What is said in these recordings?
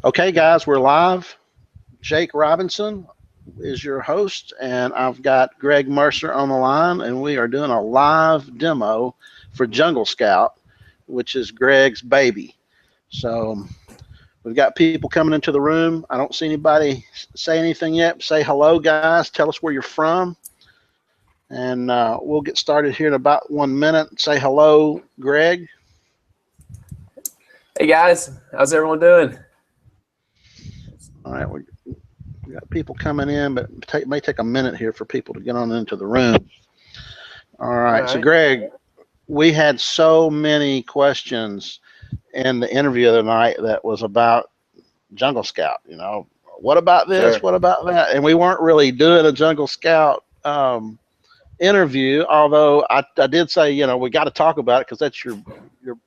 Okay, guys, we're live. Jake Robinson is your host, and I've got Greg Mercer on the line, and we are doing a live demo for Jungle Scout, which is Greg's baby. So we've got people coming into the room. I don't see anybody say anything yet. Say hello, guys. Tell us where you're from, and we'll get started here in about 1 minute. Say hello, Greg. Hey guys, how's everyone doing? All right, we got people coming in, but it may take a minute here for people to get on into the room. All right, so Greg, we had so many questions in the interview of the night that was about Jungle Scout. You know, what about this? Sure. What about that? And we weren't really doing a Jungle Scout interview, although I did say, you know, we got to talk about it because that's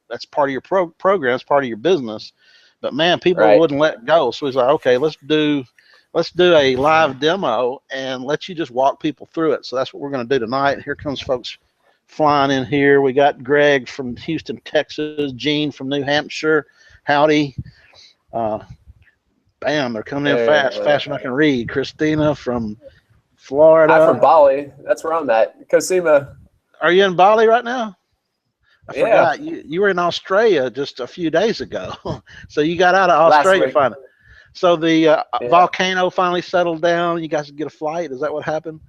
that's part of your program, it's part of your business. But man, people wouldn't let go. So he's like, okay, let's do a live demo and let you just walk people through it. So that's what we're going to do tonight. Here comes folks flying in here. We got Greg from Houston, Texas, Gene from New Hampshire. Howdy. Bam, they're coming in fast, faster than I can read. Christina from Florida. I'm from Bali. That's where I'm at. Cosima. Are you in Bali right now? I forgot. You were in Australia just a few days ago. So you got out of Australia finally. So the volcano finally settled down. You guys get a flight. Is that what happened?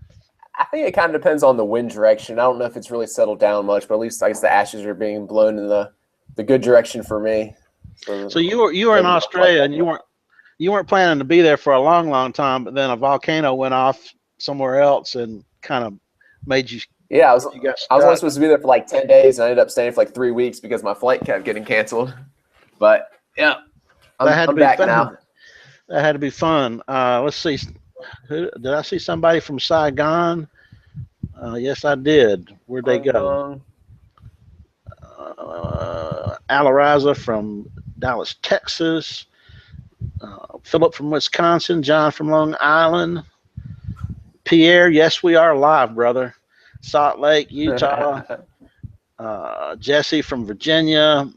I think it kind of depends on the wind direction. I don't know if it's really settled down much, but at least I guess the ashes are being blown in the good direction for me. So you were in Australia and you weren't planning to be there for a long time, but then a volcano went off somewhere else and kind of made you. Yeah, I was only supposed to be there for like 10 days, and I ended up staying for like 3 weeks because my flight kept getting canceled. But yeah, I'm back now. That had to be fun. Let's see. Did I see somebody from Saigon? Yes, I did. Where'd they go? Alaraza from Dallas, Texas. Philip from Wisconsin. John from Long Island. Pierre, yes, we are live, brother. Salt Lake, Utah. Jesse from Virginia.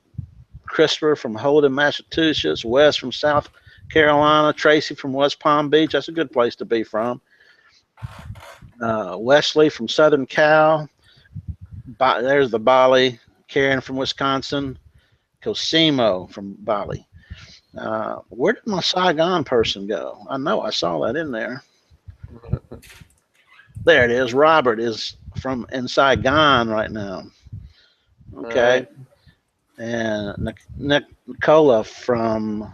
Christopher from Holden, Massachusetts. Wes from South Carolina. Tracy from West Palm Beach. That's a good place to be from. Wesley from Southern Cal. There's the Bali. Karen from Wisconsin. Cosimo from Bali. Where did my Saigon person go? I know I saw that in there. There it is. Robert is in Saigon right now. Okay. And Nicola from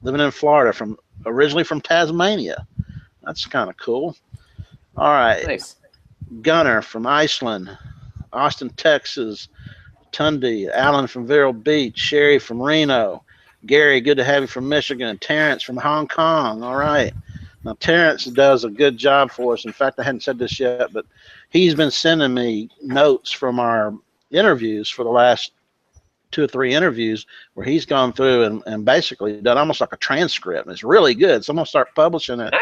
living in Florida, originally from Tasmania. That's kind of cool. All right. Nice. Gunnar from Iceland, Austin, Texas, Tundi, Alan from Vero Beach, Sherry from Reno, Gary, good to have you from Michigan, Terrence from Hong Kong. All right. Now, Terrence does a good job for us. In fact, I hadn't said this yet, but he's been sending me notes from our interviews for the last 2 or 3 interviews where he's gone through and basically done almost like a transcript. And it's really good. So I'm going to start publishing it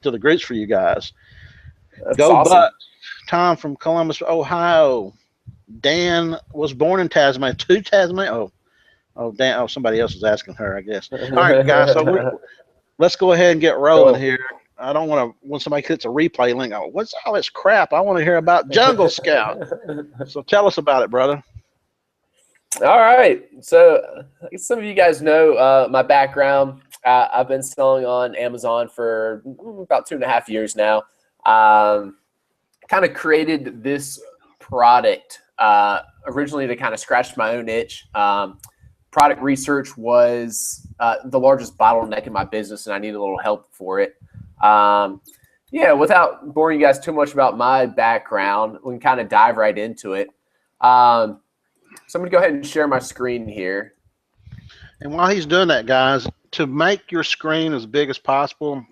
to the groups for you guys. That's Go awesome. Bucks. Tom from Columbus, Ohio. Dan was born in Tasmania. To Tasmania? Oh, Dan. Oh, somebody else is asking her, I guess. All right, guys. So let's go ahead and get rolling here. I don't want to, when somebody hits a replay link, what's all this crap? I want to hear about Jungle Scout. So tell us about it, brother. All right. So some of you guys know my background. I've been selling on Amazon for about 2.5 years now. Kind of created this product originally to kind of scratch my own itch. Product research was the largest bottleneck in my business, and I needed a little help for it. Yeah, without boring you guys too much about my background, we can kind of dive right into it. So I'm going to go ahead and share my screen here. And while he's doing that, guys, to make your screen as big as possible,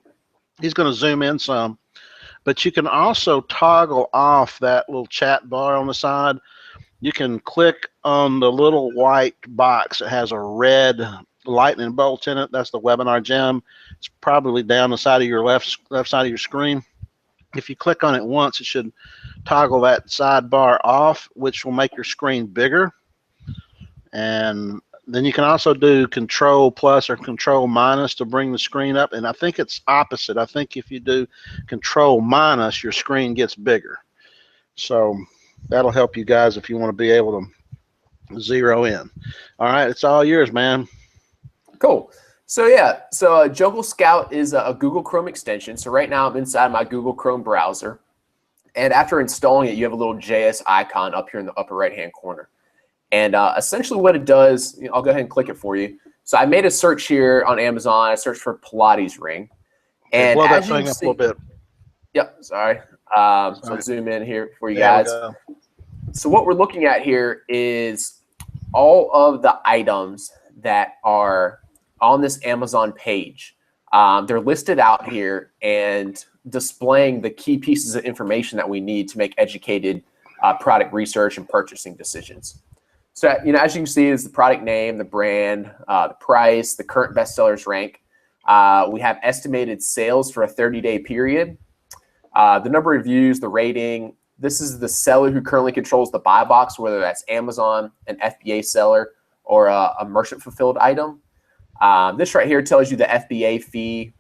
he's going to zoom in some. But you can also toggle off that little chat bar on the side. You can click on the little white box that has a red lightning bolt in it. That's the webinar gem. It's probably down the side of your left side of your screen. If you click on it once, it should toggle that sidebar off, which will make your screen bigger. And Then you can also do control plus or control minus to bring the screen up. And I think it's opposite. I think if you do control minus, your screen gets bigger. So that'll help you guys if you want to be able to zero in. All right, it's all yours, man. Cool. So yeah, so Jungle Scout is a Google Chrome extension. So right now I'm inside my Google Chrome browser. And after installing it, you have a little JS icon up here in the upper right-hand corner. And essentially what it does, I'll go ahead and click it for you. So I made a search here on Amazon. I searched for Pilates ring. And blow that as you thing can up see, a little bit. yep, sorry. So I'll zoom in here for you guys. So what we're looking at here is all of the items that are on this Amazon page. They're listed out here and displaying the key pieces of information that we need to make educated product research and purchasing decisions. So, as you can see, is the product name, the brand, the price, the current bestsellers rank. We have estimated sales for a 30-day period, the number of views, the rating. This is the seller who currently controls the buy box, whether that's Amazon, an FBA seller, or a merchant fulfilled item. This right here tells you the FBA fee.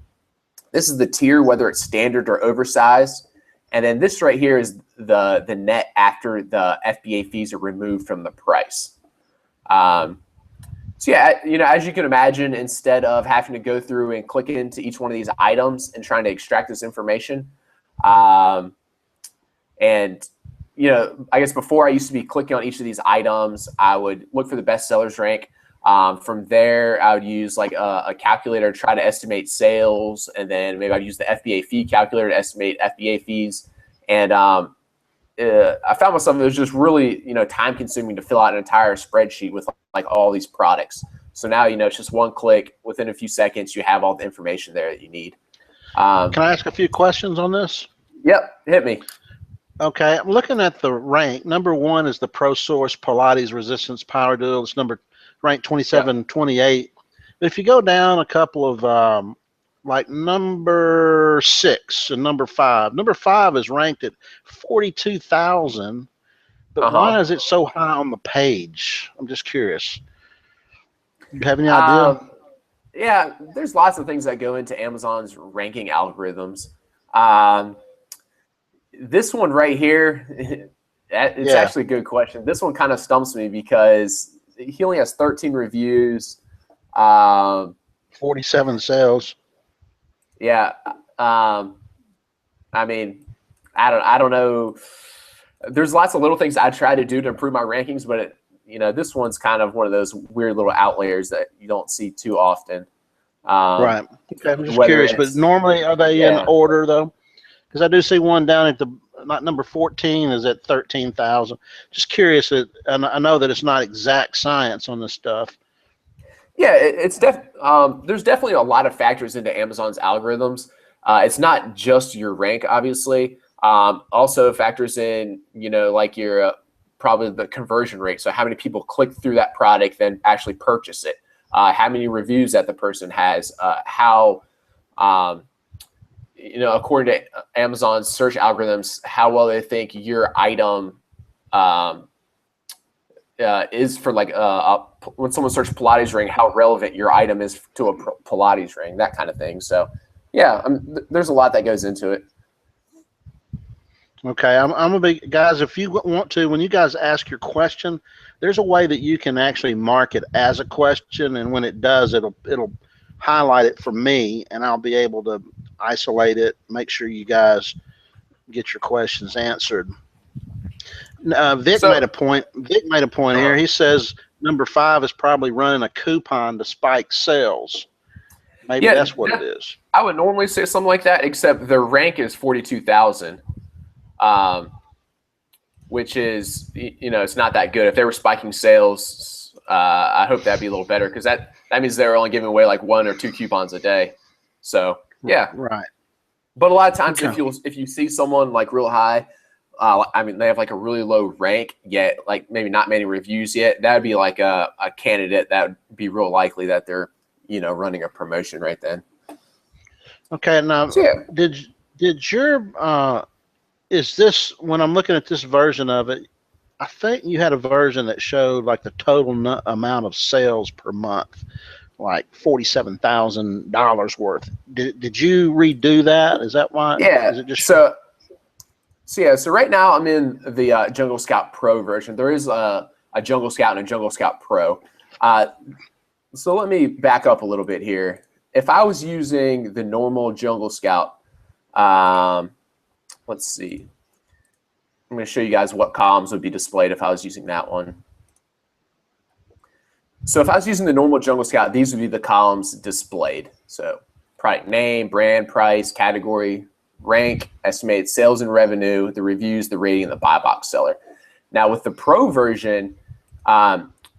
This is the tier, whether it's standard or oversized. And then this right here is the net after the FBA fees are removed from the price. So yeah, as you can imagine, instead of having to go through and click into each one of these items and trying to extract this information, I guess before I used to be clicking on each of these items, I would look for the bestsellers rank. From there, I would use like a calculator to try to estimate sales, and then maybe I'd use the FBA fee calculator to estimate FBA fees. And I found myself, it was just really, time consuming to fill out an entire spreadsheet with like all these products. So now, it's just one click. Within a few seconds, you have all the information there that you need. Can I ask a few questions on this? Yep, hit me. Okay, I'm looking at the rank. Number 1 is the ProSource Pilates Resistance Power Dual. It's ranked 27, 28. But if you go down a couple of like number 6 and number 5. Number 5 is ranked at 42,000. But why is it so high on the page? I'm just curious. You have any idea? Yeah, there's lots of things that go into Amazon's ranking algorithms. This one right here, it's actually a good question. This one kind of stumps me because he only has 13 reviews. 47 sales. Yeah. I mean, I don't know. There's lots of little things I try to do to improve my rankings, but this one's kind of one of those weird little outliers that you don't see too often. Right. Okay, I'm just curious, but normally are they in order though? Because I do see one down at number 14 is at 13,000. Just curious, and I know that it's not exact science on this stuff. Yeah, there's definitely a lot of factors into Amazon's algorithms. It's not just your rank, obviously. Also factors in, like your probably the conversion rate. So how many people click through that product then actually purchase it? How many reviews that the person has? How according to Amazon's search algorithms, how well they think your item is for like when someone searches Pilates ring, how relevant your item is to a Pilates ring, that kind of thing. So yeah, there's a lot that goes into it. Okay, I'm a big guys. If you want to, when you guys ask your question, there's a way that you can actually mark it as a question, and when it does, it'll highlight it for me, and I'll be able to isolate it, make sure you guys get your questions answered. Vic made a point. Vic made a point here. He says number 5 is probably running a coupon to spike sales. Maybe that's what it is. I would normally say something like that, except their rank is 42,000, which is it's not that good. If they were spiking sales, I hope that'd be a little better because that means they're only giving away like 1 or 2 coupons a day. So yeah, right. But a lot of times, if you see someone like real high, they have like a really low rank yet, like maybe not many reviews yet. That'd be like a candidate that would be real likely that they're running a promotion right then. Okay, now did your is this when I'm looking at this version of it? I think you had a version that showed like the total amount of sales per month, like $47,000 worth. Did you redo that? Is that why? Yeah. Is it just So right now I'm in the Jungle Scout Pro version. There is a Jungle Scout and a Jungle Scout Pro. So let me back up a little bit here. If I was using the normal Jungle Scout, let's see. I'm going to show you guys what columns would be displayed if I was using that one. So if I was using the normal Jungle Scout, these would be the columns displayed. So product name, brand, price, category, rank, estimated sales and revenue, the reviews, the rating, and the buy box seller. Now with the Pro version,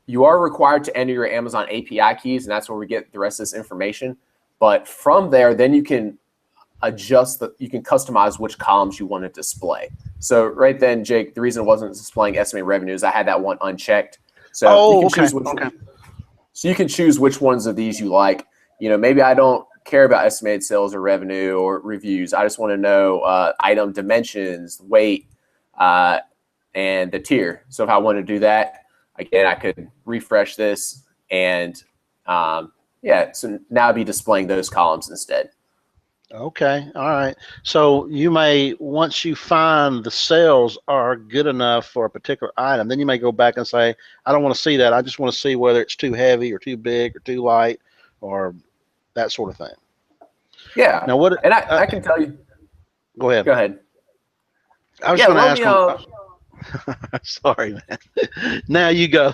you are required to enter your Amazon API keys, and that's where we get the rest of this information. But from there, then you can adjust you can customize which columns you want to display. So right then, Jake, the reason it wasn't displaying estimated revenue is I had that one unchecked. So you can choose which So you can choose which ones of these you like. You know, maybe I don't care about estimated sales or revenue or reviews. I just want to know item dimensions, weight, and the tier. So if I want to do that, again, I could refresh this and yeah, so now I'd be displaying those columns instead. Okay, all right. So you may, once you find the sales are good enough for a particular item, then you may go back and say, I don't want to see that. I just want to see whether it's too heavy or too big or too light or that sort of thing. Yeah. Now what? And I can tell you. Go ahead. Go ahead. I was going to ask. Sorry, man. Now you go.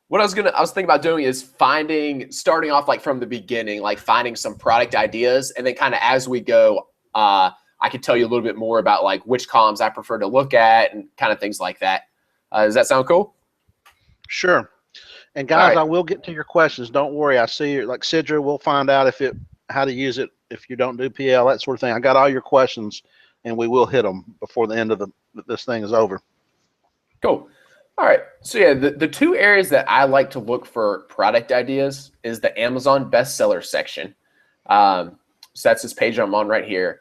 What I was thinking about doing is starting off like from the beginning, like finding some product ideas, and then kind of as we go, I could tell you a little bit more about like which columns I prefer to look at and kind of things like that. Does that sound cool? Sure. And guys, right. I will get to your questions. Don't worry. I see you like Sidra. We'll find out how to use it if you don't do PL, that sort of thing. I got all your questions, and we will hit them before the end of this thing is over. Cool. All right. So yeah, the two areas that I like to look for product ideas is the Amazon bestseller section. So that's this page I'm on right here.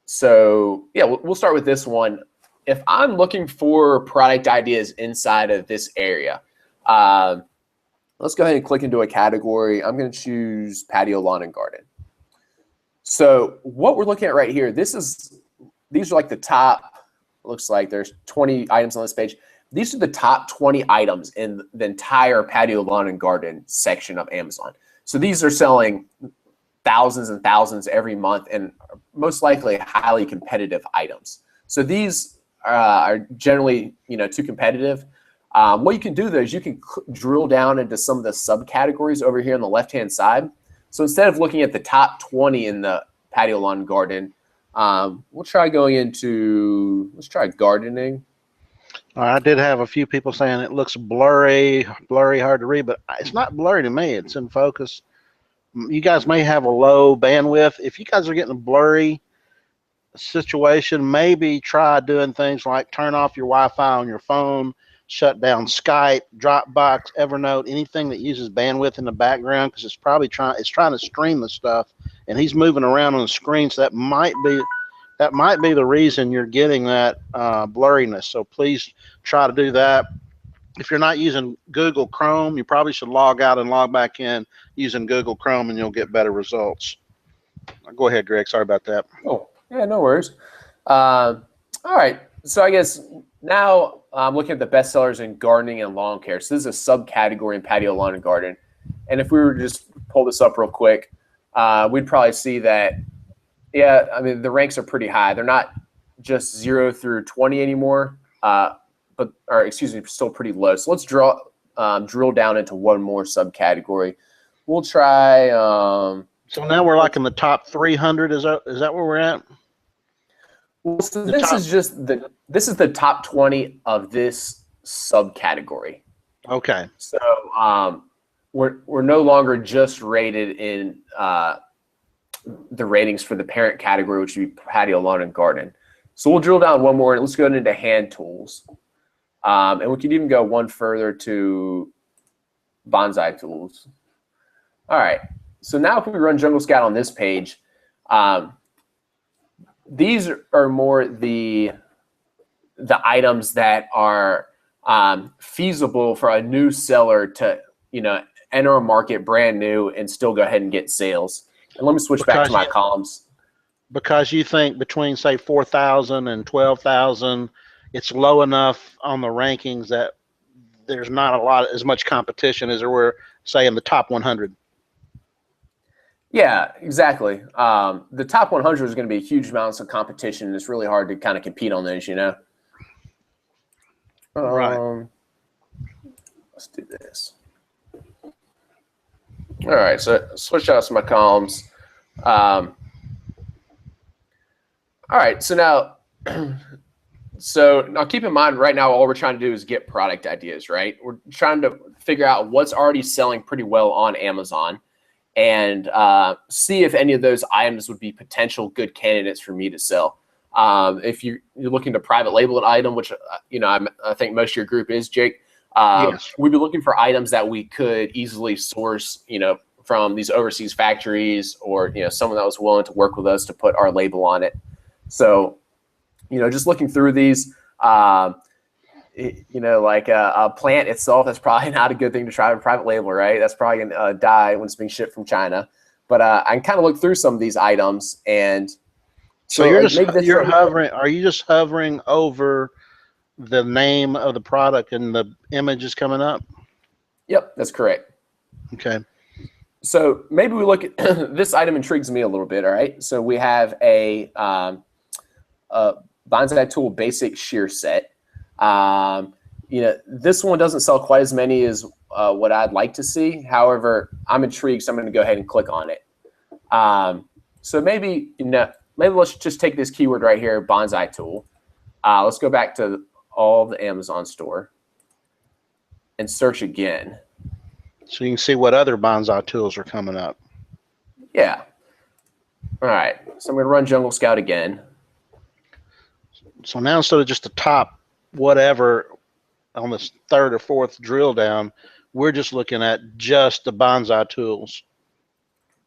So yeah, we'll start with this one. If I'm looking for product ideas inside of this area, let's go ahead and click into a category. I'm going to choose patio, lawn, and garden. So what we're looking at right here, these are like the top, looks like there's 20 items on this page. These are the top 20 items in the entire patio, lawn, and garden section of Amazon. So these are selling thousands and thousands every month and most likely highly competitive items. So these are generally, too competitive. What you can do though is you can drill down into some of the subcategories over here on the left-hand side. So instead of looking at the top 20 in the patio, lawn, and garden, we'll try going into, let's try gardening. I did have a few people saying it looks blurry, hard to read, but it's not blurry to me. It's in focus. You guys may have a low bandwidth. If you guys are getting a blurry situation, maybe try doing things like turn off your Wi-Fi on your phone, shut down Skype, Dropbox, Evernote, anything that uses bandwidth in the background, because it's probably trying to stream the stuff, and he's moving around on the screen, so that might be the reason you're getting that blurriness. So please try to do that. If you're not using Google Chrome, you probably should log out and log back in using Google Chrome, and you'll get better results. Go ahead, Greg. Sorry about that. Oh, yeah, no worries. All right. So I guess now I'm looking at the bestsellers in gardening and lawn care. So this is a subcategory in patio, lawn, and garden. And if we were to just pull this up real quick, we'd probably see that, yeah, I mean, the ranks are pretty high. They're not just 0 through 20 anymore, still pretty low. So let's drill down into one more subcategory. We'll try. So now we're like in the top 300. Is that where we're at? Well, so this is the top 20 of this subcategory. Okay. So we're no longer just rated in the ratings for the parent category, which would be patio, lawn, and garden. So we'll drill down one more, and let's go into hand tools. And we can even go one further to bonsai tools. All right. So now if we run Jungle Scout on this page, these are more the items that are feasible for a new seller to, enter a market brand new and still go ahead and get sales. And let me switch back to my columns. Because you think between, say, 4,000 and 12,000, it's low enough on the rankings that there's not as much competition as there were, say, in the top 100. Yeah, exactly. The top 100 is going to be huge amounts of competition, and it's really hard to kind of compete on those, Right. Let's do this. All right, so switch out some of my columns. All right, so now keep in mind right now all we're trying to do is get product ideas, right? We're trying to figure out what's already selling pretty well on Amazon and see if any of those items would be potential good candidates for me to sell. If you're looking to private label an item, which I think most of your group is, Jake, Yes. we'd be looking for items that we could easily source, from these overseas factories or someone that was willing to work with us to put our label on it. So, just looking through these, like a plant itself, that's probably not a good thing to try to private label, right? That's probably going to die when it's being shipped from China. But I can kind of look through some of these items, and so you're hovering. Are you just hovering over the name of the product and the image is coming up? Yep, that's correct. Okay. So maybe we look at this item intrigues me a little bit. All right. So we have a bonsai tool basic shear set. This one doesn't sell quite as many as what I'd like to see. However, I'm intrigued, so I'm going to go ahead and click on it. So maybe let's just take this keyword right here, bonsai tool. Let's go back to all the Amazon store and search again. So you can see what other bonsai tools are coming up. Yeah. All right. So I'm going to run Jungle Scout again. So now instead of just the top whatever on the third or fourth drill down, we're just looking at just the bonsai tools.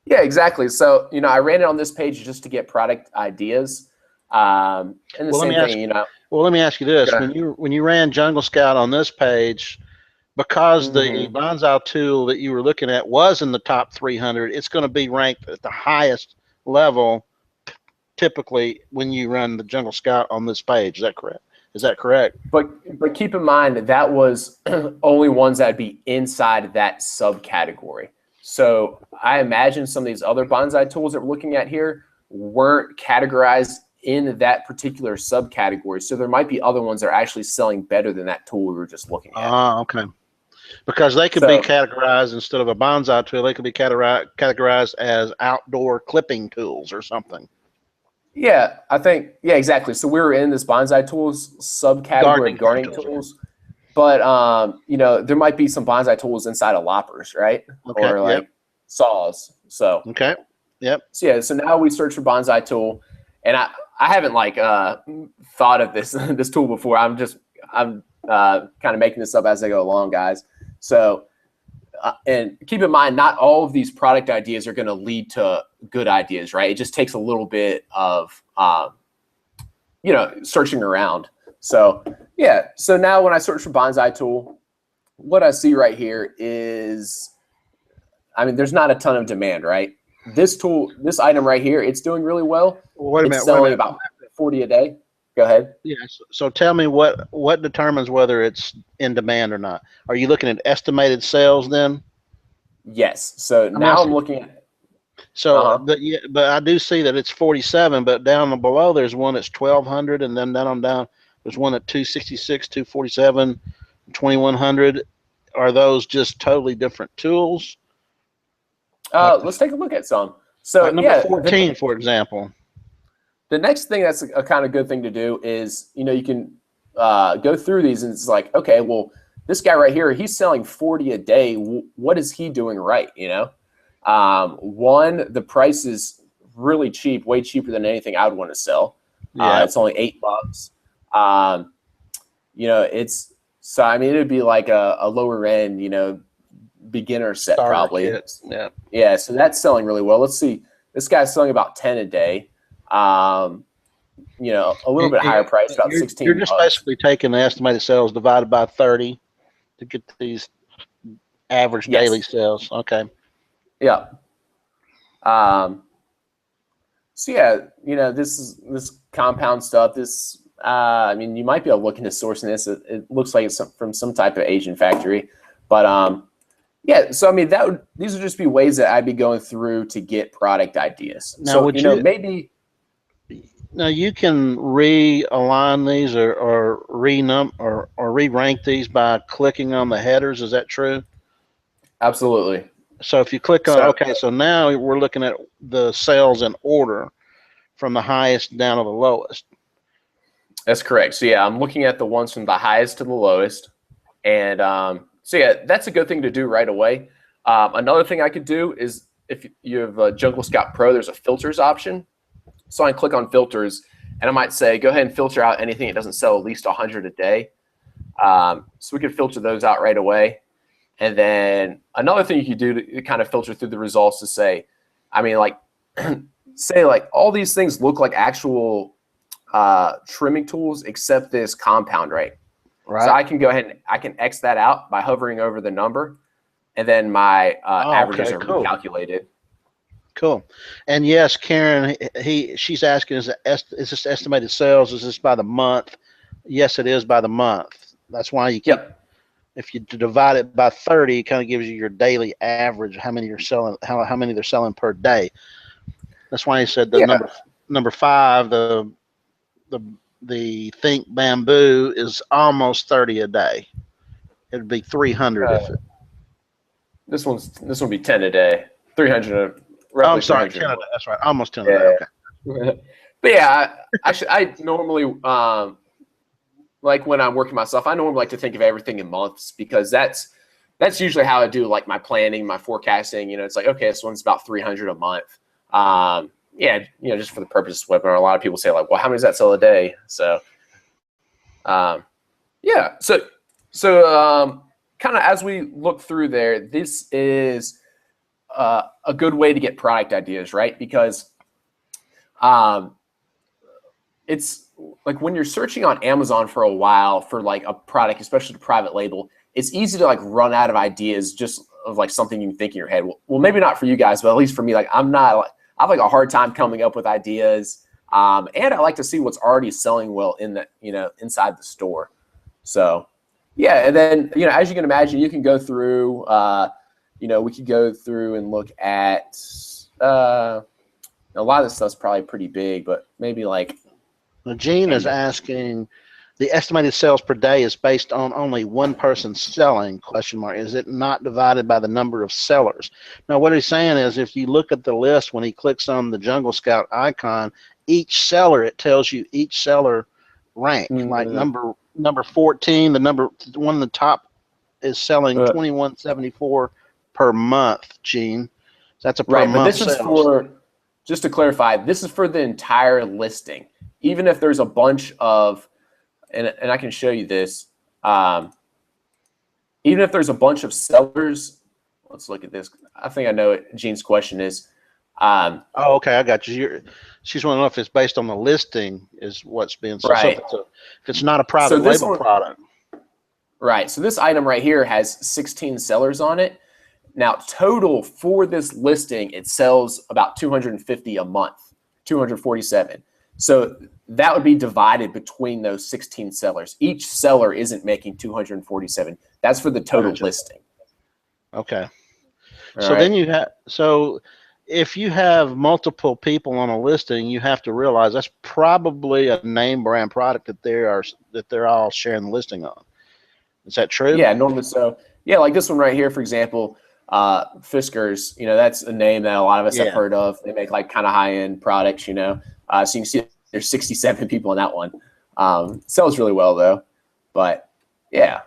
Yeah, exactly. So, I ran it on this page just to get product ideas. And the same thing, Well, let me ask you this. When you ran Jungle Scout on this page, because the bonsai tool that you were looking at was in the top 300, it's going to be ranked at the highest level typically when you run the Jungle Scout on this page. Is that correct? But keep in mind that was only ones that'd be inside that subcategory. So I imagine some of these other bonsai tools that we're looking at here weren't categorized in that particular subcategory. So there might be other ones that are actually selling better than that tool we were just looking at. Okay. Because they could be categorized, instead of a bonsai tool, they could be categorized as outdoor clipping tools or something. Yeah, exactly. So we were in this bonsai tools subcategory, gardening tools. But, there might be some bonsai tools inside of loppers, right? Okay, or saws. So, okay. Yep. So, yeah, so now we search for bonsai tool. And I haven't thought of this tool before. I'm kind of making this up as I go along, guys. So, and keep in mind, not all of these product ideas are going to lead to good ideas, right? It just takes a little bit of, searching around. So, yeah. So now when I search for bonsai tool, what I see right here is, there's not a ton of demand, right? This item right here, it's doing really well. Wait a minute. It's selling about 40 a day. Go ahead. Yes. So tell me what determines whether it's in demand or not. Are you looking at estimated sales then? Yes. So now I'm looking at. So, but I do see that it's 47, but down below there's one that's 1,200, and then down there's one at 266, 247, 2,100. Are those just totally different tools? Let's take a look at some. So number 14, for example. The next thing that's a kind of good thing to do is, you can go through these and it's like, okay, well, this guy right here, he's selling 40 a day. What is he doing right? One, the price is really cheap, way cheaper than anything I would want to sell. Yeah. It's only $8. It'd be like a lower end, beginner set probably. Kits. Yeah. Yeah. So that's selling really well. Let's see. This guy's selling about 10 a day. a little bit higher price, about You're 16 just bucks. basically taking the estimated sales divided by 30 to get these average daily Yes. sales. Okay. Yeah. Um, so yeah, this compound stuff. I mean, you might be able to look into sourcing this. It looks like it's from some type of Asian factory, but yeah. So I mean, these would just be ways that I'd be going through to get product ideas. Now, So would you maybe. now you can realign these or re-rank these by clicking on the headers. Is that true? Absolutely. So if you click on, So okay, so now we're looking at the sales in order from the highest down to the lowest. that's correct. So yeah, I'm looking at the ones from the highest to the lowest, and so yeah, that's a good thing to do right away. Another thing I could do is if you have a Jungle Scout Pro, there's a filters option. So I can click on filters, and I might say, go ahead and filter out anything that doesn't sell at least 100 a day. So we could filter those out right away. And then another thing you could do to kind of filter through the results is say, I mean, like, say like all these things look like actual trimming tools except this compound, right? Right. So I can go ahead and I can X that out by hovering over the number, and then my averages are Cool. recalculated. Cool. And yes, Karen, she's asking, is this estimated sales? Is this by the month? Yes, it is by the month. That's why you keep. Yep. If you divide it by 30, it kind of gives you your daily average, how many you're selling, how many they're selling per day. That's why he said the number 5, the Think Bamboo is almost 30 a day. It'd be 300 if it. This one be 10 a day. 300. I'm sorry, 10 a day. That's right, almost 10 a day. Okay. But yeah, I normally like when I'm working myself, I normally like to think of everything in months because that's usually how I do like my planning, my forecasting. It's like, okay, this one's about 300 a month. Yeah, just for the purpose of webinar. A lot of people say like, well, how many does that sell a day? So, yeah. So kind of as we look through there, this is a good way to get product ideas, right? Because it's like when you're searching on Amazon for a while for like a product, especially a private label, it's easy to like run out of ideas just of like something you think in your head. Well, maybe not for you guys, but at least for me, like I have like a hard time coming up with ideas. And I like to see what's already selling well in the, inside the store. So yeah. And then, as you can imagine, you can go through, we could go through and look at, a lot of this stuff's probably pretty big, but maybe like, Gene is asking, the estimated sales per day is based on only one person selling, ? Is it not divided by the number of sellers? Now, what he's saying is if you look at the list, when he clicks on the Jungle Scout icon, each seller, it tells you each seller rank. Like number 14, the one in the top is selling $21.74 per month, Gene. That's a per month but this sales. is for, just to clarify, this is for the entire listing. Even if there's a bunch of, and I can show you this, even if there's a bunch of sellers, let's look at this. I think I know what Gene's question is. Okay, I got you. She's wanting to know if it's based on the listing is what's being sold. Right. So if it's not a private label product. Right. So this item right here has 16 sellers on it. Now, total for this listing, it sells about 250 a month, 247. So that would be divided between those 16 sellers. Each seller isn't making 247. That's for the total listing. Okay. Then you have, if you have multiple people on a listing, you have to realize that's probably a name brand product that they're all sharing the listing on. Is that true? Yeah, normally so. Yeah, like this one right here, for example, Fiskars, that's a name that a lot of us have heard of. They make like kind of high-end products, So you can see there's 67 people in that one. Sells really well though, but yeah.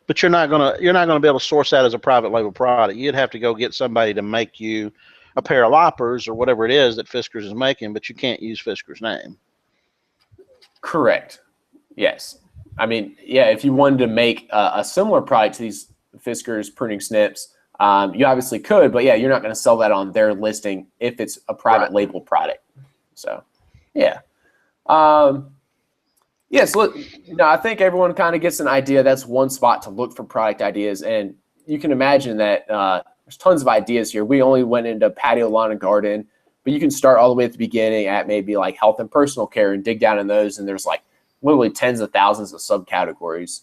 But you're not gonna be able to source that as a private label product. You'd have to go get somebody to make you a pair of loppers or whatever it is that Fiskars is making, but you can't use Fiskars' name. Correct. Yes. I mean, yeah, if you wanted to make a similar product to these Fiskars pruning snips, you obviously could, but yeah, you're not going to sell that on their listing if it's a private label product. So, yeah. Yeah, so I think everyone kind of gets an idea. That's one spot to look for product ideas, and you can imagine that there's tons of ideas here. We only went into patio, lawn, and garden, but you can start all the way at the beginning at maybe like health and personal care and dig down in those, and there's like literally tens of thousands of subcategories.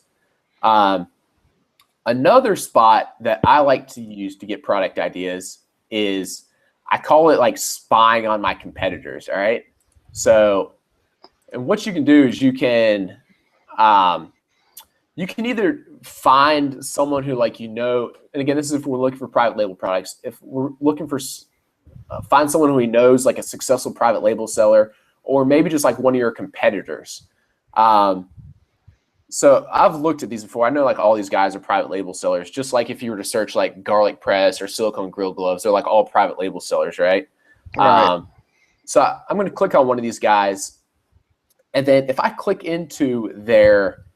Another spot that I like to use to get product ideas is I call it like spying on my competitors. All right, so. And what you can do is you can either find someone who and again, this is if we're looking for private label products. If we're looking for find someone who he knows, like a successful private label seller, or maybe just like one of your competitors. So I've looked at these before. I know like all these guys are private label sellers. Just like if you were to search like garlic press or silicone grill gloves, they're like all private label sellers, right? Right. So I'm going to click on one of these guys. And then if I click into their,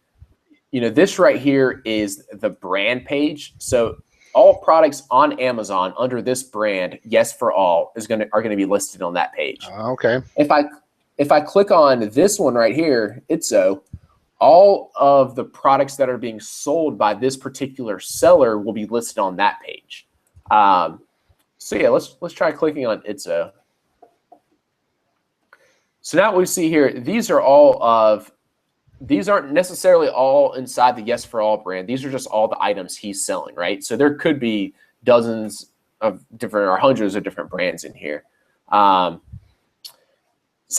this right here is the brand page. So all products on Amazon under this brand, Yes for All, are going to be listed on that page. Okay. If I click on this one right here, all of the products that are being sold by this particular seller will be listed on that page. So yeah, let's try clicking on Itzo. So now what we see here, these aren't necessarily all inside the Yes for All brand. These are just all the items he's selling, right? So there could be dozens of different or hundreds of different brands in here. So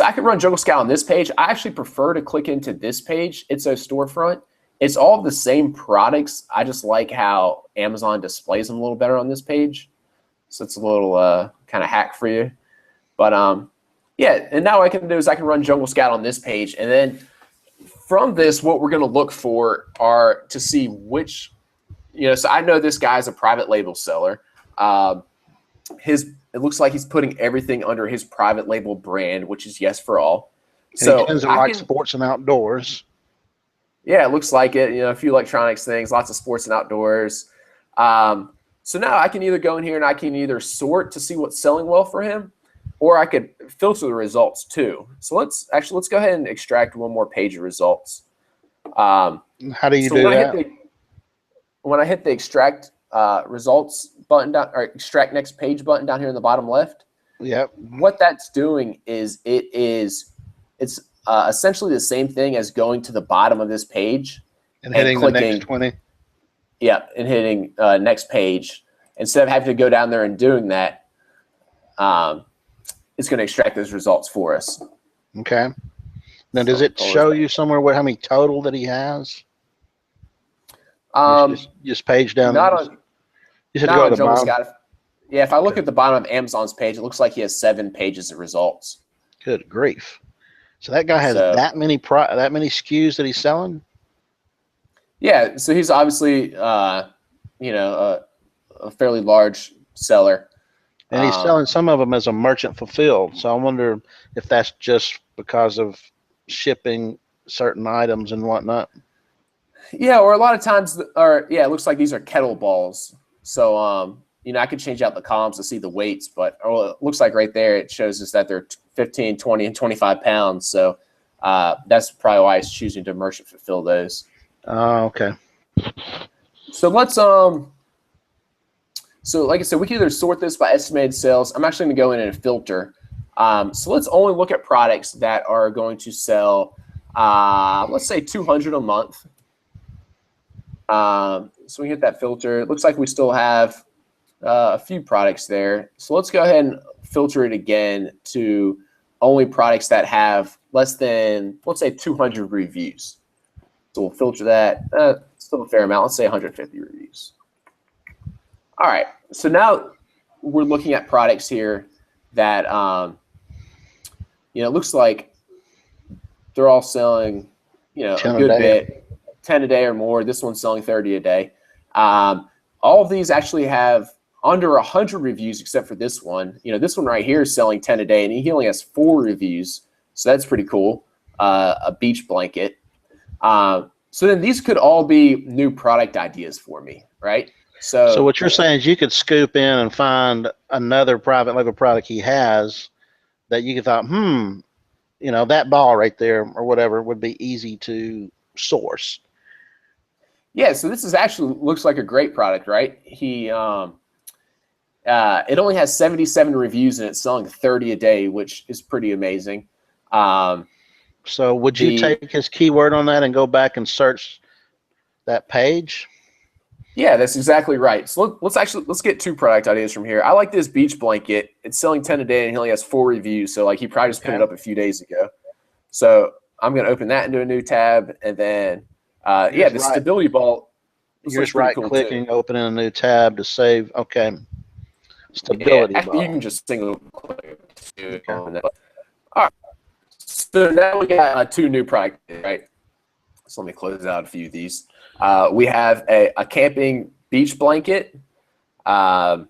I could run Jungle Scout on this page. I actually prefer to click into this page. It's a storefront. It's all the same products. I just like how Amazon displays them a little better on this page. So it's a little kind of hack for you. But yeah, and now what I can do is I can run Jungle Scout on this page, and then from this, what we're going to look for are to see which, so I know this guy's a private label seller. It looks like he's putting everything under his private label brand, which is Yes for All. And so he tends to like sports and outdoors. Yeah, it looks like it. A few electronics things, lots of sports and outdoors. So now I can either go in here and I can either sort to see what's selling well for him, or I could filter the results too. So let's go ahead and extract one more page of results. How do you do that? When I hit the extract results button down, or extract next page button down here in the bottom left. Yep. What that's doing is it's essentially the same thing as going to the bottom of this page and hitting clicking, the next 20. Yeah, and hitting next page. Instead of having to go down there and doing that, it's going to extract those results for us. Okay. Now, does it show you somewhere how many total that he has? Just page down. Not on. You should go to the bottom. Yeah, if I look at the bottom of Amazon's page, it looks like he has 7 pages of results. Good grief! So that guy has that many SKUs that he's selling. Yeah, so he's obviously a fairly large seller. And he's selling some of them as a merchant fulfilled. So I wonder if that's just because of shipping certain items and whatnot. Yeah, or a lot of times, it looks like these are kettle balls. So, I could change out the columns to see the weights, but it looks like right there it shows us that they're 15, 20, and 25 pounds. So that's probably why he's choosing to merchant fulfill those. Oh, okay. So let's So like I said, we can either sort this by estimated sales. I'm actually going to go in and filter. So let's only look at products that are going to sell, let's say 200 a month. So we hit that filter. It looks like we still have a few products there. So let's go ahead and filter it again to only products that have less than, let's say 200 reviews. So we'll filter that. Still a fair amount. Let's say 150 reviews. All right, so now we're looking at products here that, it looks like they're all selling, a good bit, 10 a day or more. This one's selling 30 a day. All of these actually have under 100 reviews except for this one. This one right here is selling 10 a day, and he only has 4 reviews, so that's pretty cool. A beach blanket. So then these could all be new product ideas for me, right? So what you're saying is you could scoop in and find another private label product he has that you could thought, that ball right there or whatever would be easy to source. Yeah, so this is actually looks like a great product, right? It only has 77 reviews and it's selling 30 a day, which is pretty amazing. So would you take his keyword on that and go back and search that page? Yeah, that's exactly right. So let's get 2 product ideas from here. I like this beach blanket. It's selling 10 a day and he only has 4 reviews. So like he probably just put it up a few days ago. So I'm going to open that into a new tab, and then the stability ball. You're just right clicking, opening a new tab to save. Okay. Stability ball. You can just single click. Okay. All right. So now we got 2 new products, right? So let me close out a few of these. We have a camping beach blanket, and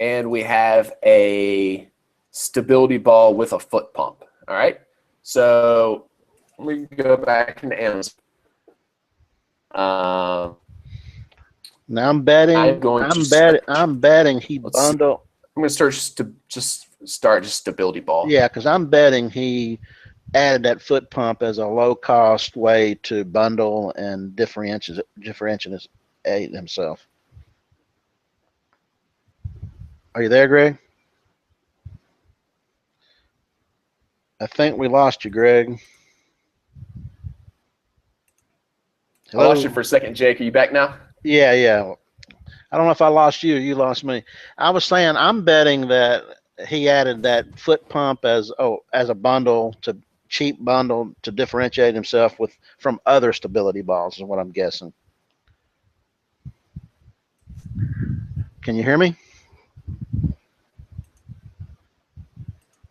we have a stability ball with a foot pump. All right. So let me go back into Amazon. Now I'm betting. I'm betting he bundled. I'm going to search to just start stability ball. Yeah, because I'm betting he added that foot pump as a low cost way to bundle and differentiate himself. Are you there, Greg? I think we lost you, Greg. Hello? I lost you for a second, Jake. Are you back now? Yeah. I don't know if I lost you. You lost me. I was saying I'm betting that he added that foot pump as a bundle to cheap bundle to differentiate himself from other stability balls is what I'm guessing. Can you hear me?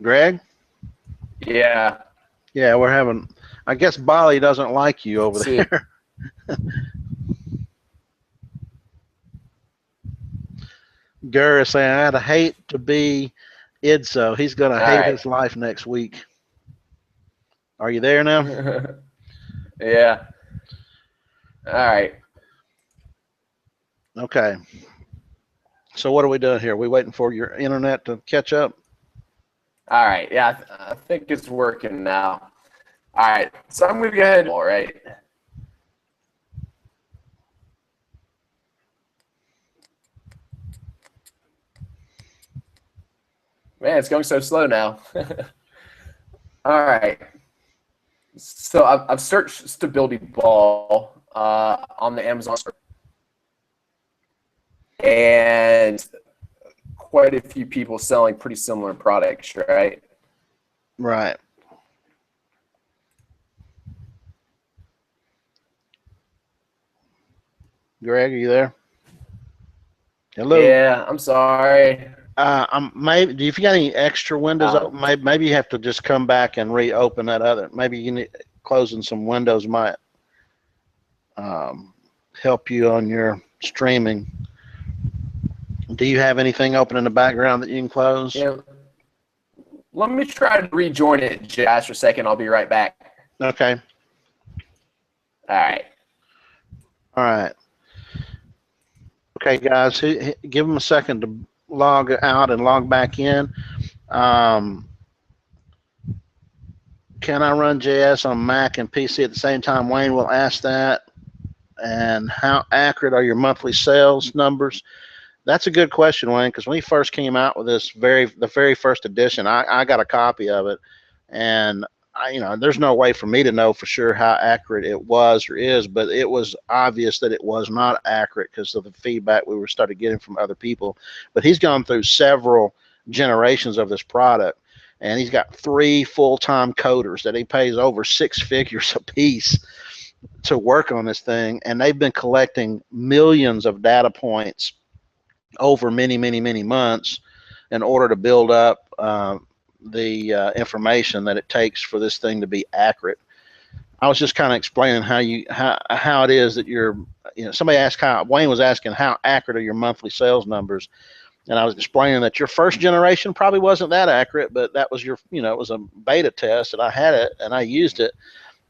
Greg? Yeah. Yeah, we're having, I guess Bali doesn't like you over there. Gur is saying, I'd hate to be Idso. He's going to hate his life next week. Are you there now? Yeah. All right. Okay. So what are we doing here? Are we waiting for your internet to catch up? All right. Yeah, I think it's working now. All right. So I'm going to go ahead. All right. Man, it's going so slow now. All right. So I've searched stability ball on the Amazon store, and quite a few people selling pretty similar products, right? Right. Greg, are you there? Hello. Yeah, I'm sorry. Maybe if you got any extra windows open, maybe you have to just come back and reopen that other. Maybe you need closing some windows might help you on your streaming. Do you have anything open in the background that you can close? Yeah. Let me try to rejoin it just for a second. I'll be right back. Okay. All right. All right. Okay, guys, give them a second to log out and log back in. Can I run JS on Mac and PC at the same time? Wayne will ask that. And how accurate are your monthly sales numbers? That's a good question, Wayne, because when he first came out with the very first edition, I got a copy of it, and there's no way for me to know for sure how accurate it was or is, but it was obvious that it was not accurate because of the feedback we started getting from other people. But he's gone through several generations of this product, and he's got 3 full-time coders that he pays over 6 figures a piece to work on this thing, and they've been collecting millions of data points over many, many, many months in order to build up the information that it takes for this thing to be accurate. I was just kind of explaining how it is that somebody asked Wayne was asking how accurate are your monthly sales numbers, and I was explaining that your first generation probably wasn't that accurate, but that was it was a beta test, and I had it and I used it.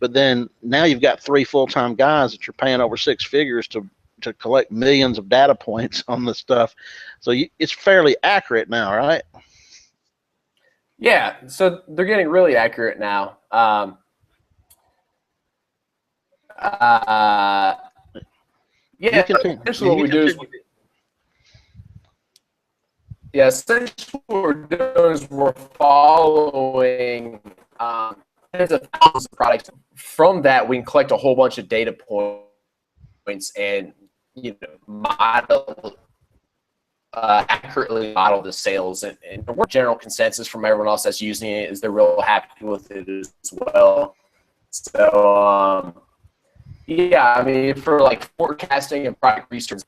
But then now you've got 3 full-time guys that you're paying over 6 figures to collect millions of data points on this stuff. So it's fairly accurate now, right? Yeah, so they're getting really accurate now. Yeah, essentially what we do is, essentially what we're doing is we're following tens of thousands of products. From that, we can collect a whole bunch of data points and model accurately model the sales, and more general consensus from everyone else that's using it is they're real happy with it as well. So yeah, I mean, for like forecasting and product research.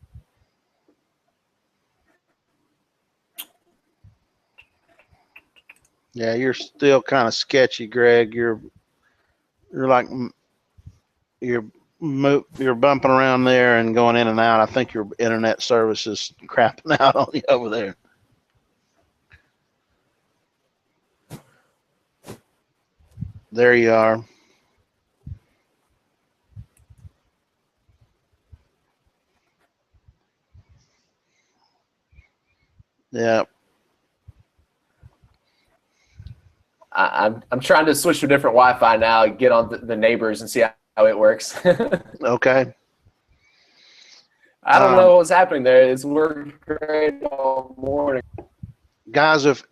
Yeah, you're still kind of sketchy, Greg. You're like you're bumping around there and going in and out. I think your internet service is crapping out on you over there. There you are. Yeah. I'm trying to switch to a different Wi-Fi now, get on the neighbors and see how it works. Okay. I don't know what's happening there. It's worked great all morning. Guys, if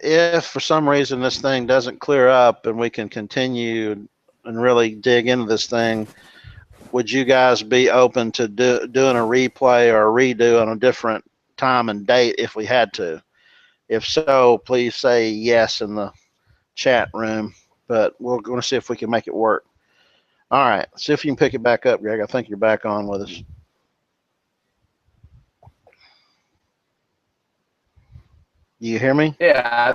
for some reason this thing doesn't clear up and we can continue and really dig into this thing, would you guys be open to doing a replay or a redo on a different time and date if we had to? If so, please say yes in the chat room, but we're going to see if we can make it work. All right, see if you can pick it back up, Greg. I think you're back on with us. You hear me? Yeah.